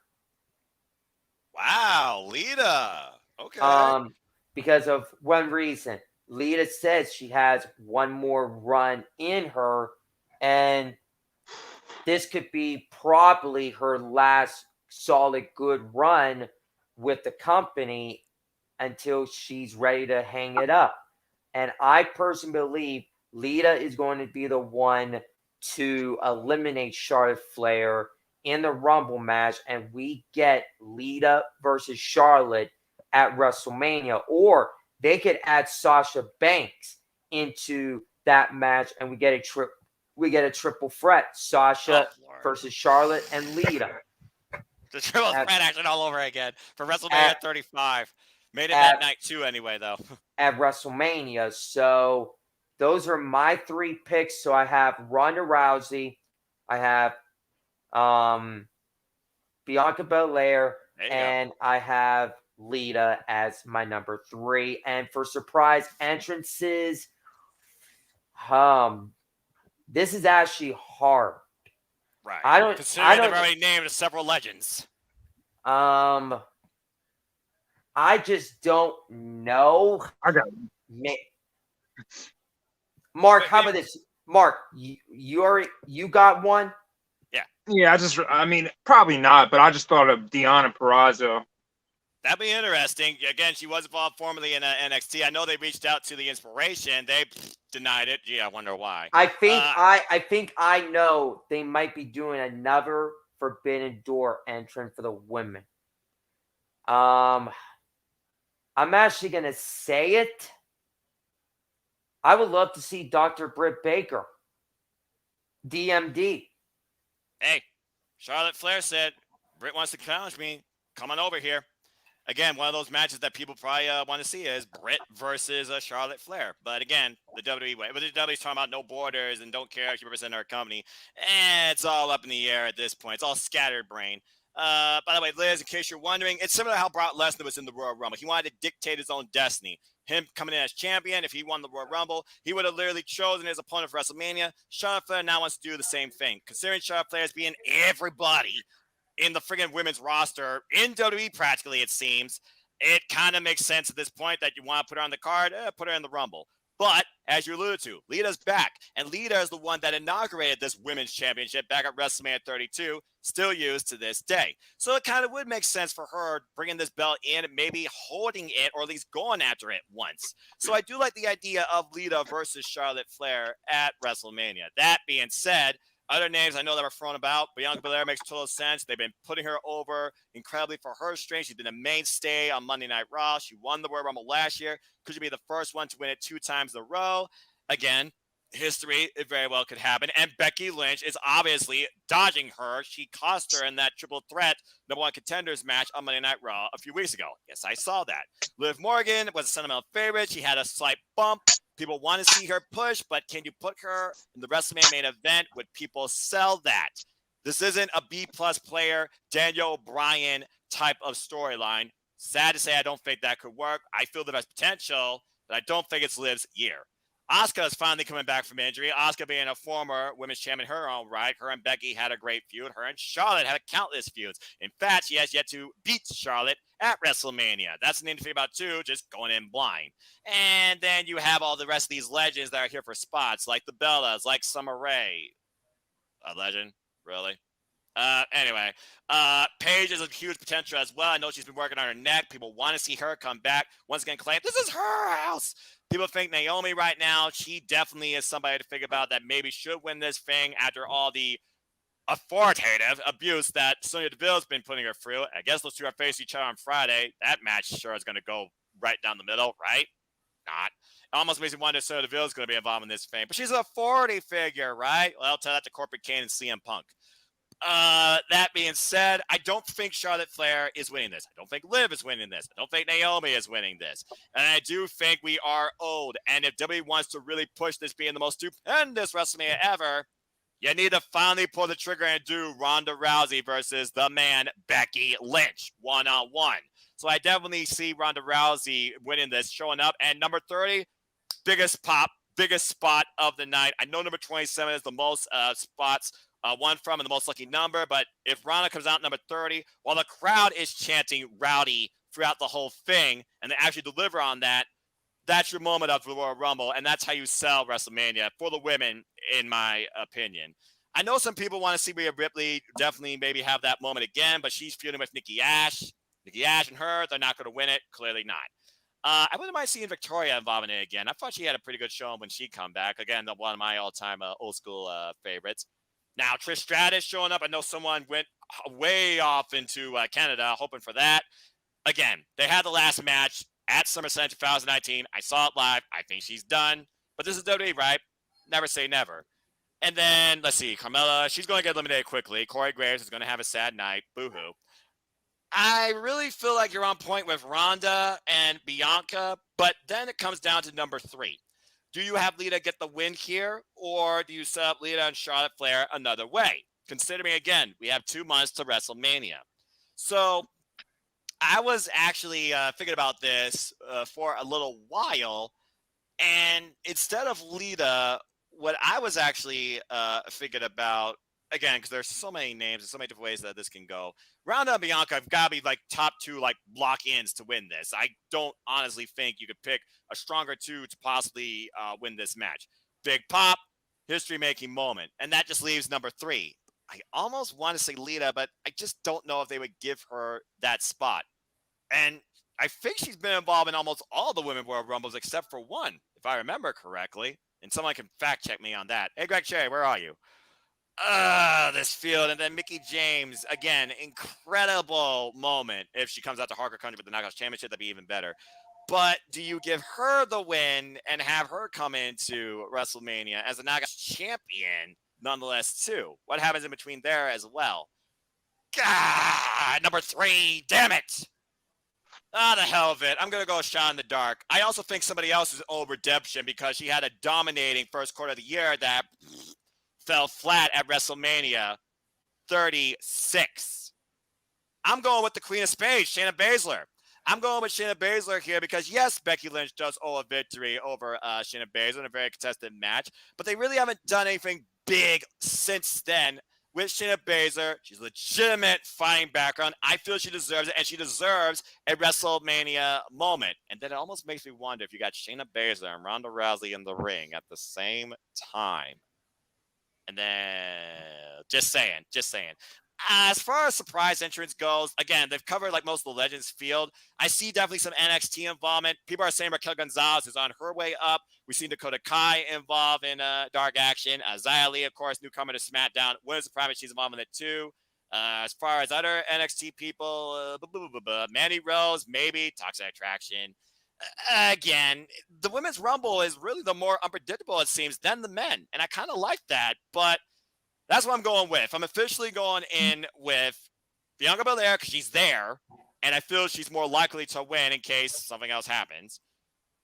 Wow, Lita. Okay. Because of one reason. Lita says she has one more run in her, and this could be probably her last solid good run with the company until she's ready to hang it up. And I personally believe Lita is going to be the one to eliminate Charlotte Flair in the Rumble match, and we get Lita versus Charlotte at WrestleMania. Or they could add Sasha Banks into that match, and we get a triple threat: Sasha versus Charlotte and Lita. The triple threat action all over again for WrestleMania 35. Made it that night too, anyway, though. At WrestleMania. So those are my 3 picks. So I have Ronda Rousey, I have Bianca Belair, and I have Lita as my number 3. And for surprise entrances, this is actually hard. Right. Considering they've already named several legends. I just don't know. I got Mark, how about this? Mark, you got one? Yeah, I mean, probably not, but I just thought of Deonna Purrazzo. That'd be interesting. Again, she was involved formerly in NXT. I know they reached out to the Inspiration. They denied it. Gee, I wonder why. I think I know they might be doing another Forbidden Door entrant for the women. I'm actually gonna say it. I would love to see Dr. Britt Baker, DMD. Hey, Charlotte Flair said, Britt wants to challenge me. Come on over here. Again, one of those matches that people probably want to see is Britt versus Charlotte Flair. But again, the WWE way. But the WWE's talking about no borders and don't care if you represent our company. It's all up in the air at this point. It's all scattered brain. By the way, Liz, in case you're wondering, it's similar to how Brock Lesnar was in the Royal Rumble. He wanted to dictate his own destiny. Him coming in as champion, if he won the Royal Rumble, he would have literally chosen his opponent for WrestleMania. Charlotte Flair now wants to do the same thing. Considering Charlotte Flair as being everybody in the friggin' women's roster, in WWE practically, it seems, it kind of makes sense at this point that you want to put her on the card, put her in the Rumble. But as you alluded to, Lita's back, and Lita is the one that inaugurated this women's championship back at WrestleMania 32, still used to this day. So it kind of would make sense for her bringing this belt in, maybe holding it, or at least going after it once. So I do like the idea of Lita versus Charlotte Flair at WrestleMania. That being said, other names I know that were thrown about. Bianca Belair makes total sense. They've been putting her over incredibly for her strength. She's been a mainstay on Monday Night Raw. She won the Royal Rumble last year. Could she be the first one to win it 2 times in a row? Again, history, it very well could happen. And Becky Lynch is obviously dodging her. She cost her in that triple threat #1 contenders match on Monday Night Raw a few weeks ago. Yes, I saw that. Liv Morgan was a sentimental favorite. She had a slight bump. People want to see her push, but can you put her in the WrestleMania main event? Would people sell that? This isn't a B-plus player, Daniel Bryan type of storyline. Sad to say, I don't think that could work. I feel the best potential, but I don't think it's Liv's year. Asuka is finally coming back from injury. Asuka being a former women's champion in her own right. Her and Becky had a great feud. Her and Charlotte had countless feuds. In fact, she has yet to beat Charlotte at WrestleMania. That's an thing about too, just going in blind. And then you have all the rest of these legends that are here for spots, like the Bellas, like Summer Rae. A legend? Really? Anyway, Paige is a huge potential as well. I know she's been working on her neck. People want to see her come back. Once again, claim this is her house. People think Naomi right now, she definitely is somebody to think about that maybe should win this thing after all the authoritative abuse that Sonya Deville's been putting her through. I guess those two are facing each other on Friday. That match sure is going to go right down the middle, right? Not. It almost makes me wonder if Sonya Deville's going to be involved in this thing. But she's an authority figure, right? Well, I'll tell that to Corporate Kane and CM Punk. That being said, I don't think Charlotte Flair is winning this. I don't think Liv is winning this. I don't think Naomi is winning this. And I do think we are old. And if WWE wants to really push this being the most stupendous WrestleMania ever, you need to finally pull the trigger and do Ronda Rousey versus the man Becky Lynch one-on-one. So I definitely see Ronda Rousey winning this, showing up. And number 30, biggest pop, biggest spot of the night. I know number 27 is the most spots won from and the most lucky number, but if Ronda comes out number 30, while the crowd is chanting rowdy throughout the whole thing, and they actually deliver on that, that's your moment of the Royal Rumble, and that's how you sell WrestleMania for the women, in my opinion. I know some people want to see Rhea Ripley definitely maybe have that moment again, but she's feuding with Nikki Ash. Nikki Ash and her, they're not going to win it. Clearly not. I wouldn't mind seeing Victoria involved in it again. I thought she had a pretty good show when she come back. Again, one of my all-time old school favorites. Now, Trish Stratus showing up. I know someone went way off into Canada hoping for that. Again, they had the last match at SummerSlam 2019. I saw it live. I think she's done. But this is WWE, right? Never say never. And then, let's see, Carmella, she's going to get eliminated quickly. Corey Graves is going to have a sad night. Boo-hoo. I really feel like you're on point with Ronda and Bianca, but then it comes down to number 3. Do you have Lita get the win here, or do you set up Lita and Charlotte Flair another way? Considering, again, we have 2 months to WrestleMania. So I was actually thinking about this for a little while, and instead of Lita, what I was actually thinking about, again, because there's so many names and so many different ways that this can go. Ronda and Bianca have got to be like top 2 like block-ins to win this. I don't honestly think you could pick a stronger 2 to possibly win this match. Big pop, history-making moment. And that just leaves number 3. I almost want to say Lita, but I just don't know if they would give her that spot. And I think she's been involved in almost all the Women World Rumbles except for one, if I remember correctly. And someone can fact-check me on that. Hey, Greg Cherry, where are you? This field. And then Mickie James, again, incredible moment. If she comes out to Hardcore Country with the Knockouts Championship, that'd be even better. But do you give her the win and have her come into WrestleMania as a Knockouts champion nonetheless, too? What happens in between there as well? God, number 3, damn it. The hell of it. I'm going to go shot in the dark. I also think somebody else is old redemption because she had a dominating first quarter of the year that fell flat at WrestleMania 36. I'm going with the Queen of Spades, Shayna Baszler. I'm going with Shayna Baszler here because, yes, Becky Lynch does owe a victory over Shayna Baszler in a very contested match, but they really haven't done anything big since then with Shayna Baszler. She's a legitimate fighting background. I feel she deserves it, and she deserves a WrestleMania moment. And then it almost makes me wonder if you got Shayna Baszler and Ronda Rousey in the ring at the same time. And then, just saying. As far as surprise entrance goes, again, they've covered like most of the Legends field. I see definitely some NXT involvement. People are saying Raquel Gonzalez is on her way up. We've seen Dakota Kai involved in dark action. Xia Li, of course, newcomer to SmackDown. Wouldn't surprise me she's involved in it too. As far as other NXT people, Mandy Rose, maybe. Toxic Attraction. Again, the Women's Rumble is really the more unpredictable, it seems, than the men. And I kind of like that, but that's what I'm going with. I'm officially going in with Bianca Belair because she's there, and I feel she's more likely to win in case something else happens.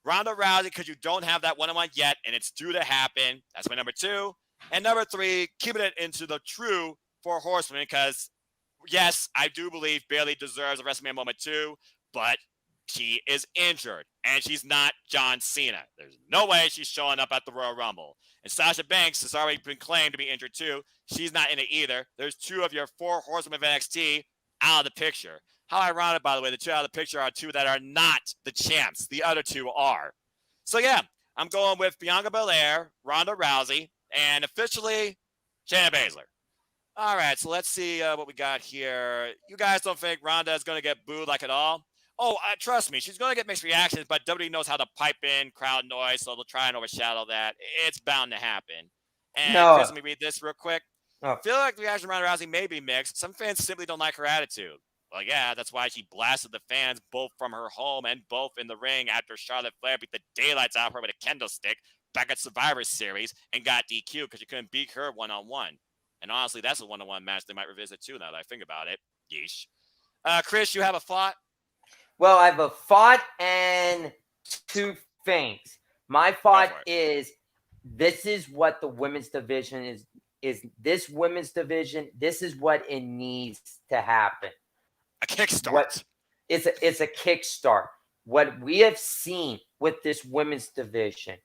Ronda Rousey because you don't have that one-on-one yet, and it's due to happen. That's my number 2. And number 3, keeping it into the true 4 Horsemen because, yes, I do believe Bayley deserves a WrestleMania moment too, but she is injured, and she's not John Cena. There's no way she's showing up at the Royal Rumble. And Sasha Banks has already been claimed to be injured too. She's not in it either. There's 2 of your 4 Horsemen of NXT out of the picture. How ironic, by the way, the 2 out of the picture are 2 that are not the champs. The other 2 are. So, yeah, I'm going with Bianca Belair, Ronda Rousey, and officially Shayna Baszler. All right, so let's see what we got here. You guys don't think Ronda is going to get booed like at all? Oh, trust me, she's going to get mixed reactions, but WWE knows how to pipe in crowd noise, so they'll try and overshadow that. It's bound to happen. And Chris, let me read this real quick. I feel like the reaction to Ronda Rousey may be mixed. Some fans simply don't like her attitude. Well, yeah, that's why she blasted the fans both from her home and both in the ring after Charlotte Flair beat the daylights out of her with a kendo stick back at Survivor Series and got DQ because she couldn't beat her one-on-one. And honestly, that's a one-on-one match they might revisit too now that I think about it. Yeesh. Chris, you have a thought? Well, I have a thought and 2 things. My thought is this is what the women's division is this women's division. This is what it needs to happen. A kickstart. It's a kickstart. What we have seen with this women's division,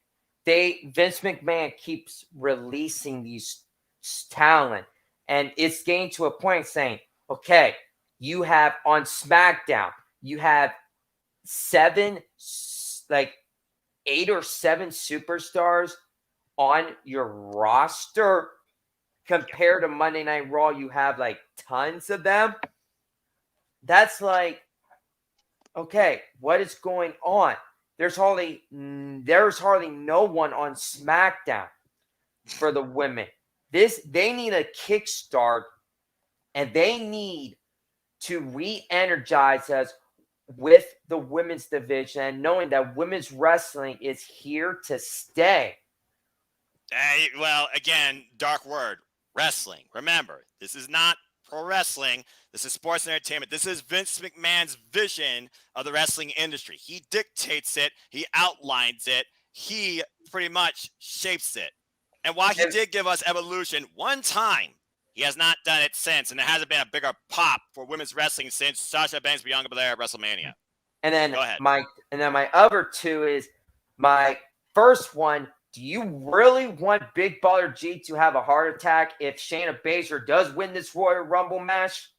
Vince McMahon keeps releasing these talent, and it's getting to a point saying, okay, you have on SmackDown, you have 8 or 7 superstars on your roster. Compared to Monday Night Raw, you have like tons of them. That's like, okay, what is going on? There's hardly no one on SmackDown for the women. They need a kickstart, and they need to re-energize us with the women's division, knowing that women's wrestling is here to stay. Well, again, dark word, wrestling. Remember, this is not pro wrestling. This is sports and entertainment. This is Vince McMahon's vision of the wrestling industry. He dictates it. He outlines it. He pretty much shapes it. And while he did give us Evolution one time, he has not done it since, and there hasn't been a bigger pop for women's wrestling since Sasha Banks Bianca Belair at WrestleMania. And then Go ahead. my other 2 is my first one. Do you really want Big Baller G to have a heart attack if Shayna Baszler does win this Royal Rumble match?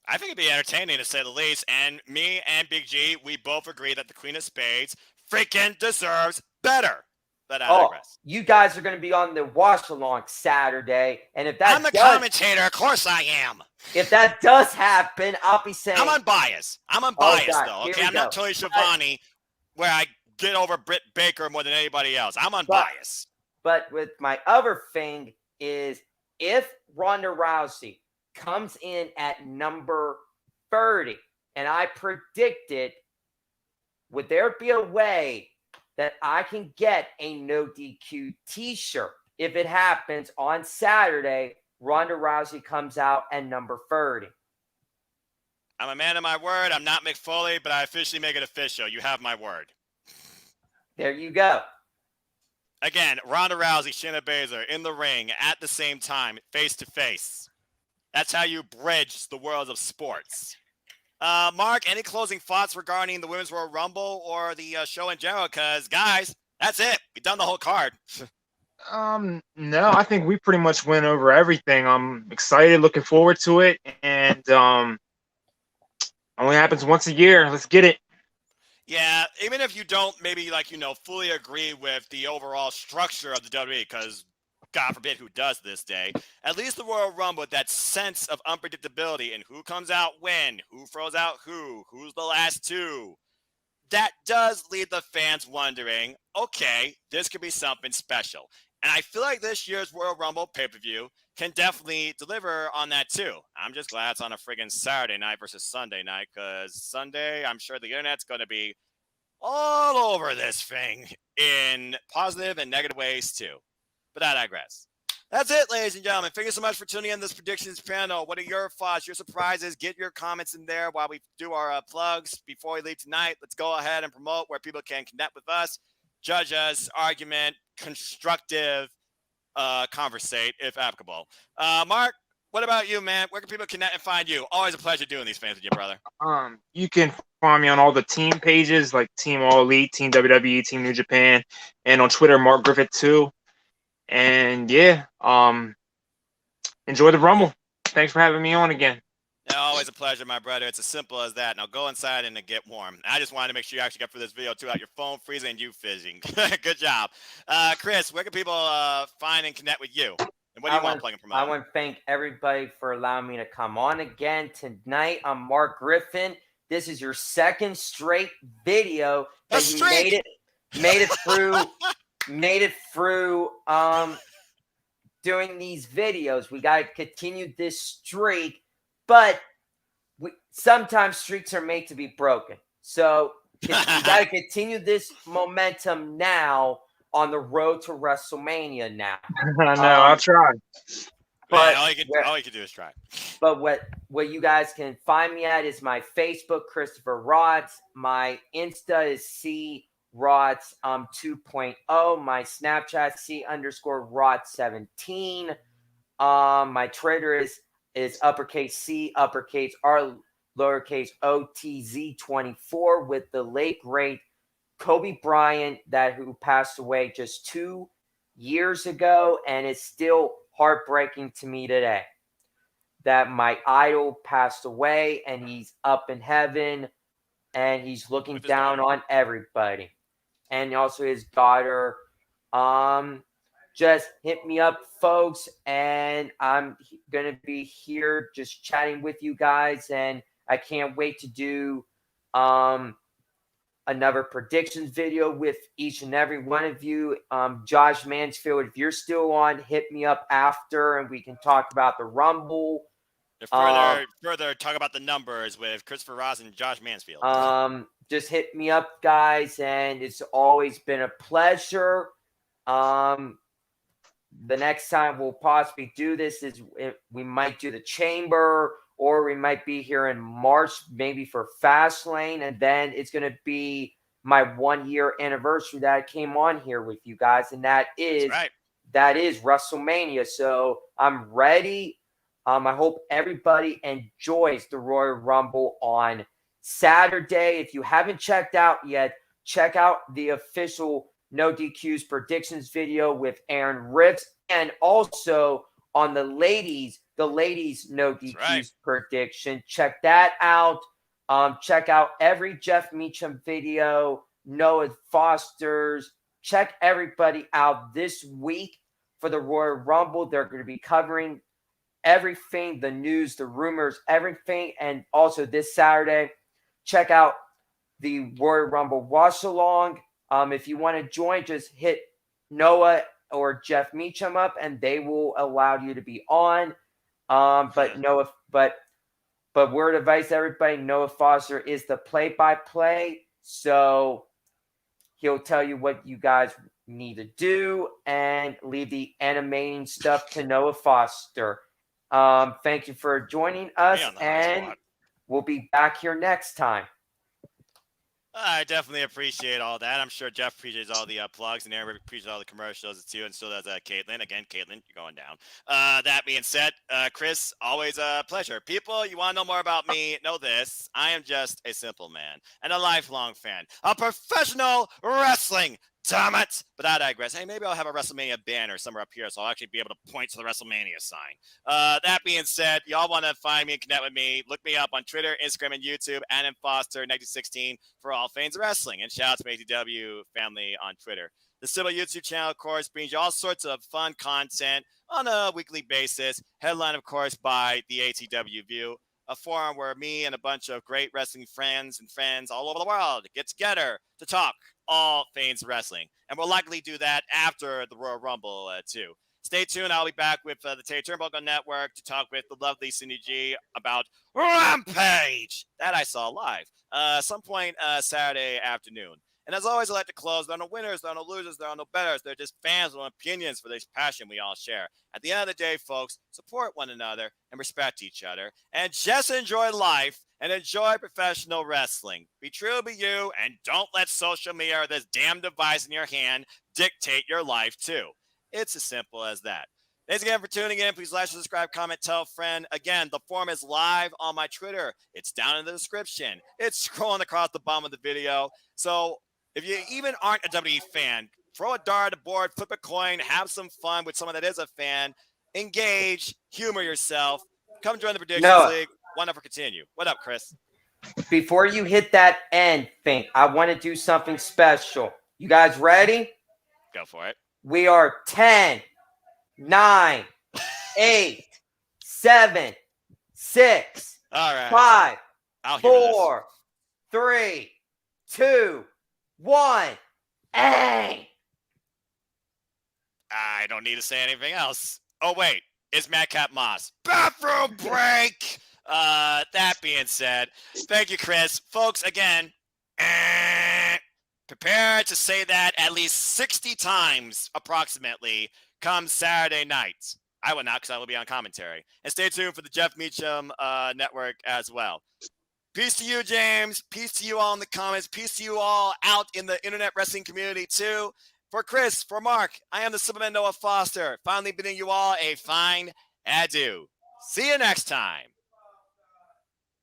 I think it'd be entertaining to say the least. And me and Big G, we both agree that the Queen of Spades freaking deserves better. But I digress. You guys are going to be on the watch along Saturday, and if that I'm the commentator, of course I am. If that does happen, I'll be saying I'm unbiased. Though. Okay, I'm not Tony Schiavone, where I get over Britt Baker more than anybody else. I'm unbiased. But with my other thing is, if Ronda Rousey comes in at number 30, and I predicted, would there be a way that I can get a no DQ t-shirt? If it happens on Saturday, Ronda Rousey comes out at number 30. I'm a man of my word. I'm not Mick Foley, but I officially make it official. You have my word. There you go. Again, Ronda Rousey, Shayna Baszler in the ring at the same time, face to face. That's how you bridge the worlds of sports. Mark, any closing thoughts regarding the Women's Royal Rumble or the show in general? Because, guys, that's it. We've done the whole card. No, I think we pretty much went over everything. I'm excited, looking forward to it, and only happens once a year. Let's get it. Yeah, even if you don't maybe fully agree with the overall structure of the WWE, because God forbid who does this day, at least the Royal Rumble, that sense of unpredictability and who comes out when, who throws out who's the last two, that does leave the fans wondering, okay, this could be something special. And I feel like this year's Royal Rumble pay-per-view can definitely deliver on that too. I'm just glad it's on a friggin' Saturday night versus Sunday night, because Sunday, I'm sure the internet's going to be all over this thing in positive and negative ways too. But I digress. That's it, ladies and gentlemen. Thank you so much for tuning in to this predictions panel. What are your thoughts, your surprises? Get your comments in there while we do our plugs before we leave tonight. Let's go ahead and promote where people can connect with us, judge us, argument, constructive, conversate if applicable. Mark, what about you, man? Where can people connect and find you? Always a pleasure doing these things with you, brother. You can find me on all the team pages like Team All Elite, Team WWE, Team New Japan, and on Twitter, Mark Griffith too. And yeah, enjoy the Rumble. Thanks for having me on again. Always a pleasure, my brother. It's as simple as that. Now go inside and get warm. I just wanted to make sure you actually got through this video too, out your phone freezing and you fizzing. Good job. Chris, where can people find and connect with you? And what do you want to plug and promote? I want to thank everybody for allowing me to come on again tonight. I'm Mark Griffin. This is your second straight video that you made it through doing these videos. We got to continue this streak, but sometimes streaks are made to be broken. So we got to continue this momentum now on the road to WrestleMania now. I know, I'll try. But all you can do is try. But what you guys can find me at is my Facebook, Christopher Rods. My Insta is CRods 2.0. My Snapchat C_Rod17. My Twitter is uppercase C, uppercase R, lowercase OTZ24 with the late great Kobe Bryant who passed away just 2 years ago, and it's still heartbreaking to me today that my idol passed away and he's up in heaven and he's looking down on everybody. And also his daughter. Just hit me up, folks, and I'm going to be here just chatting with you guys, and I can't wait to do another predictions video with each and every one of you. Josh Mansfield, if you're still on, hit me up after, and we can talk about the Rumble. Further talk about the numbers with Christopher Ross and Josh Mansfield. Just hit me up, guys, and it's always been a pleasure. The next time we'll possibly do this is we might do the Chamber, or we might be here in March, maybe for Fastlane, and then it's going to be my 1 year anniversary that I came on here with you guys, and that is WrestleMania. So I'm ready. I hope everybody enjoys the Royal Rumble on Saturday. If you haven't checked out yet, check out the official No DQ's predictions video with Aaron Rips, and also on the ladies No DQ's prediction. Check that out. Check out every Jeff Meacham video, Noah Foster's. Check everybody out this week for the Royal Rumble. They're going to be covering everything, the news, the rumors, everything. And also this Saturday, check out the Royal Rumble watch along. If you want to join, just hit Noah or Jeff Meacham up, and they will allow you to be on. But word of advice, everybody, Noah Foster is the play-by-play, so he'll tell you what you guys need to do and leave the animating stuff to Noah Foster. Thank you for joining us, and we'll be back here next time. I definitely appreciate all that. I'm sure Jeff appreciates all the plugs, and Aaron appreciates all the commercials too, and so does Caitlin. Again, Caitlin, you're going down. That being said, Chris, always a pleasure. People, you want to know more about me? Know this. I am just a simple man and a lifelong fan of professional wrestling. Damn it! But I digress. Hey, maybe I'll have a WrestleMania banner somewhere up here, so I'll actually be able to point to the WrestleMania sign. That being said, y'all want to find me and connect with me, look me up on Twitter, Instagram, and YouTube, Adam Foster, 1916, for all things wrestling. And shout out to my ATW family on Twitter. The Civil YouTube channel, of course, brings you all sorts of fun content on a weekly basis, headlined, of course, by the ATW View, a forum where me and a bunch of great wrestling friends and friends all over the world get together to talk all things wrestling. And we'll likely do that after the Royal Rumble, too. Stay tuned. I'll be back with the Terry Turnbuckle Network to talk with the lovely Cindy G about Rampage that I saw live some point Saturday afternoon. And as always, I like to close. There are no winners, there are no losers, there are no betters. They're just fans with opinions for this passion we all share. At the end of the day, folks, support one another and respect each other. And just enjoy life and enjoy professional wrestling. Be true, be you, and don't let social media or this damn device in your hand dictate your life, too. It's as simple as that. Thanks again for tuning in. Please like, subscribe, comment, tell a friend. Again, the form is live on my Twitter. It's down in the description. It's scrolling across the bottom of the video. So if you even aren't a WWE fan, throw a dart at the board, flip a coin, have some fun with someone that is a fan. Engage, humor yourself. Come join the Predictions League. Why not continue? What up, Chris? Before you hit that end thing, I want to do something special. You guys ready? Go for it. We are 10, 9, 8, 7, 6, all right. 5, 4, 3, 2, 1. Hey! I don't need to say anything else. Oh, wait. It's Madcap Moss. Bathroom break! That being said, thank you, Chris. Folks, again, prepare to say that at least 60 times, approximately, come Saturday night. I will not, because I will be on commentary. And stay tuned for the Jeff Meacham Network as well. Peace to you, James. Peace to you all in the comments. Peace to you all out in the internet wrestling community, too. For Chris, for Mark, I am the Superman Noah Foster. Finally bidding you all a fine adieu. See you next time.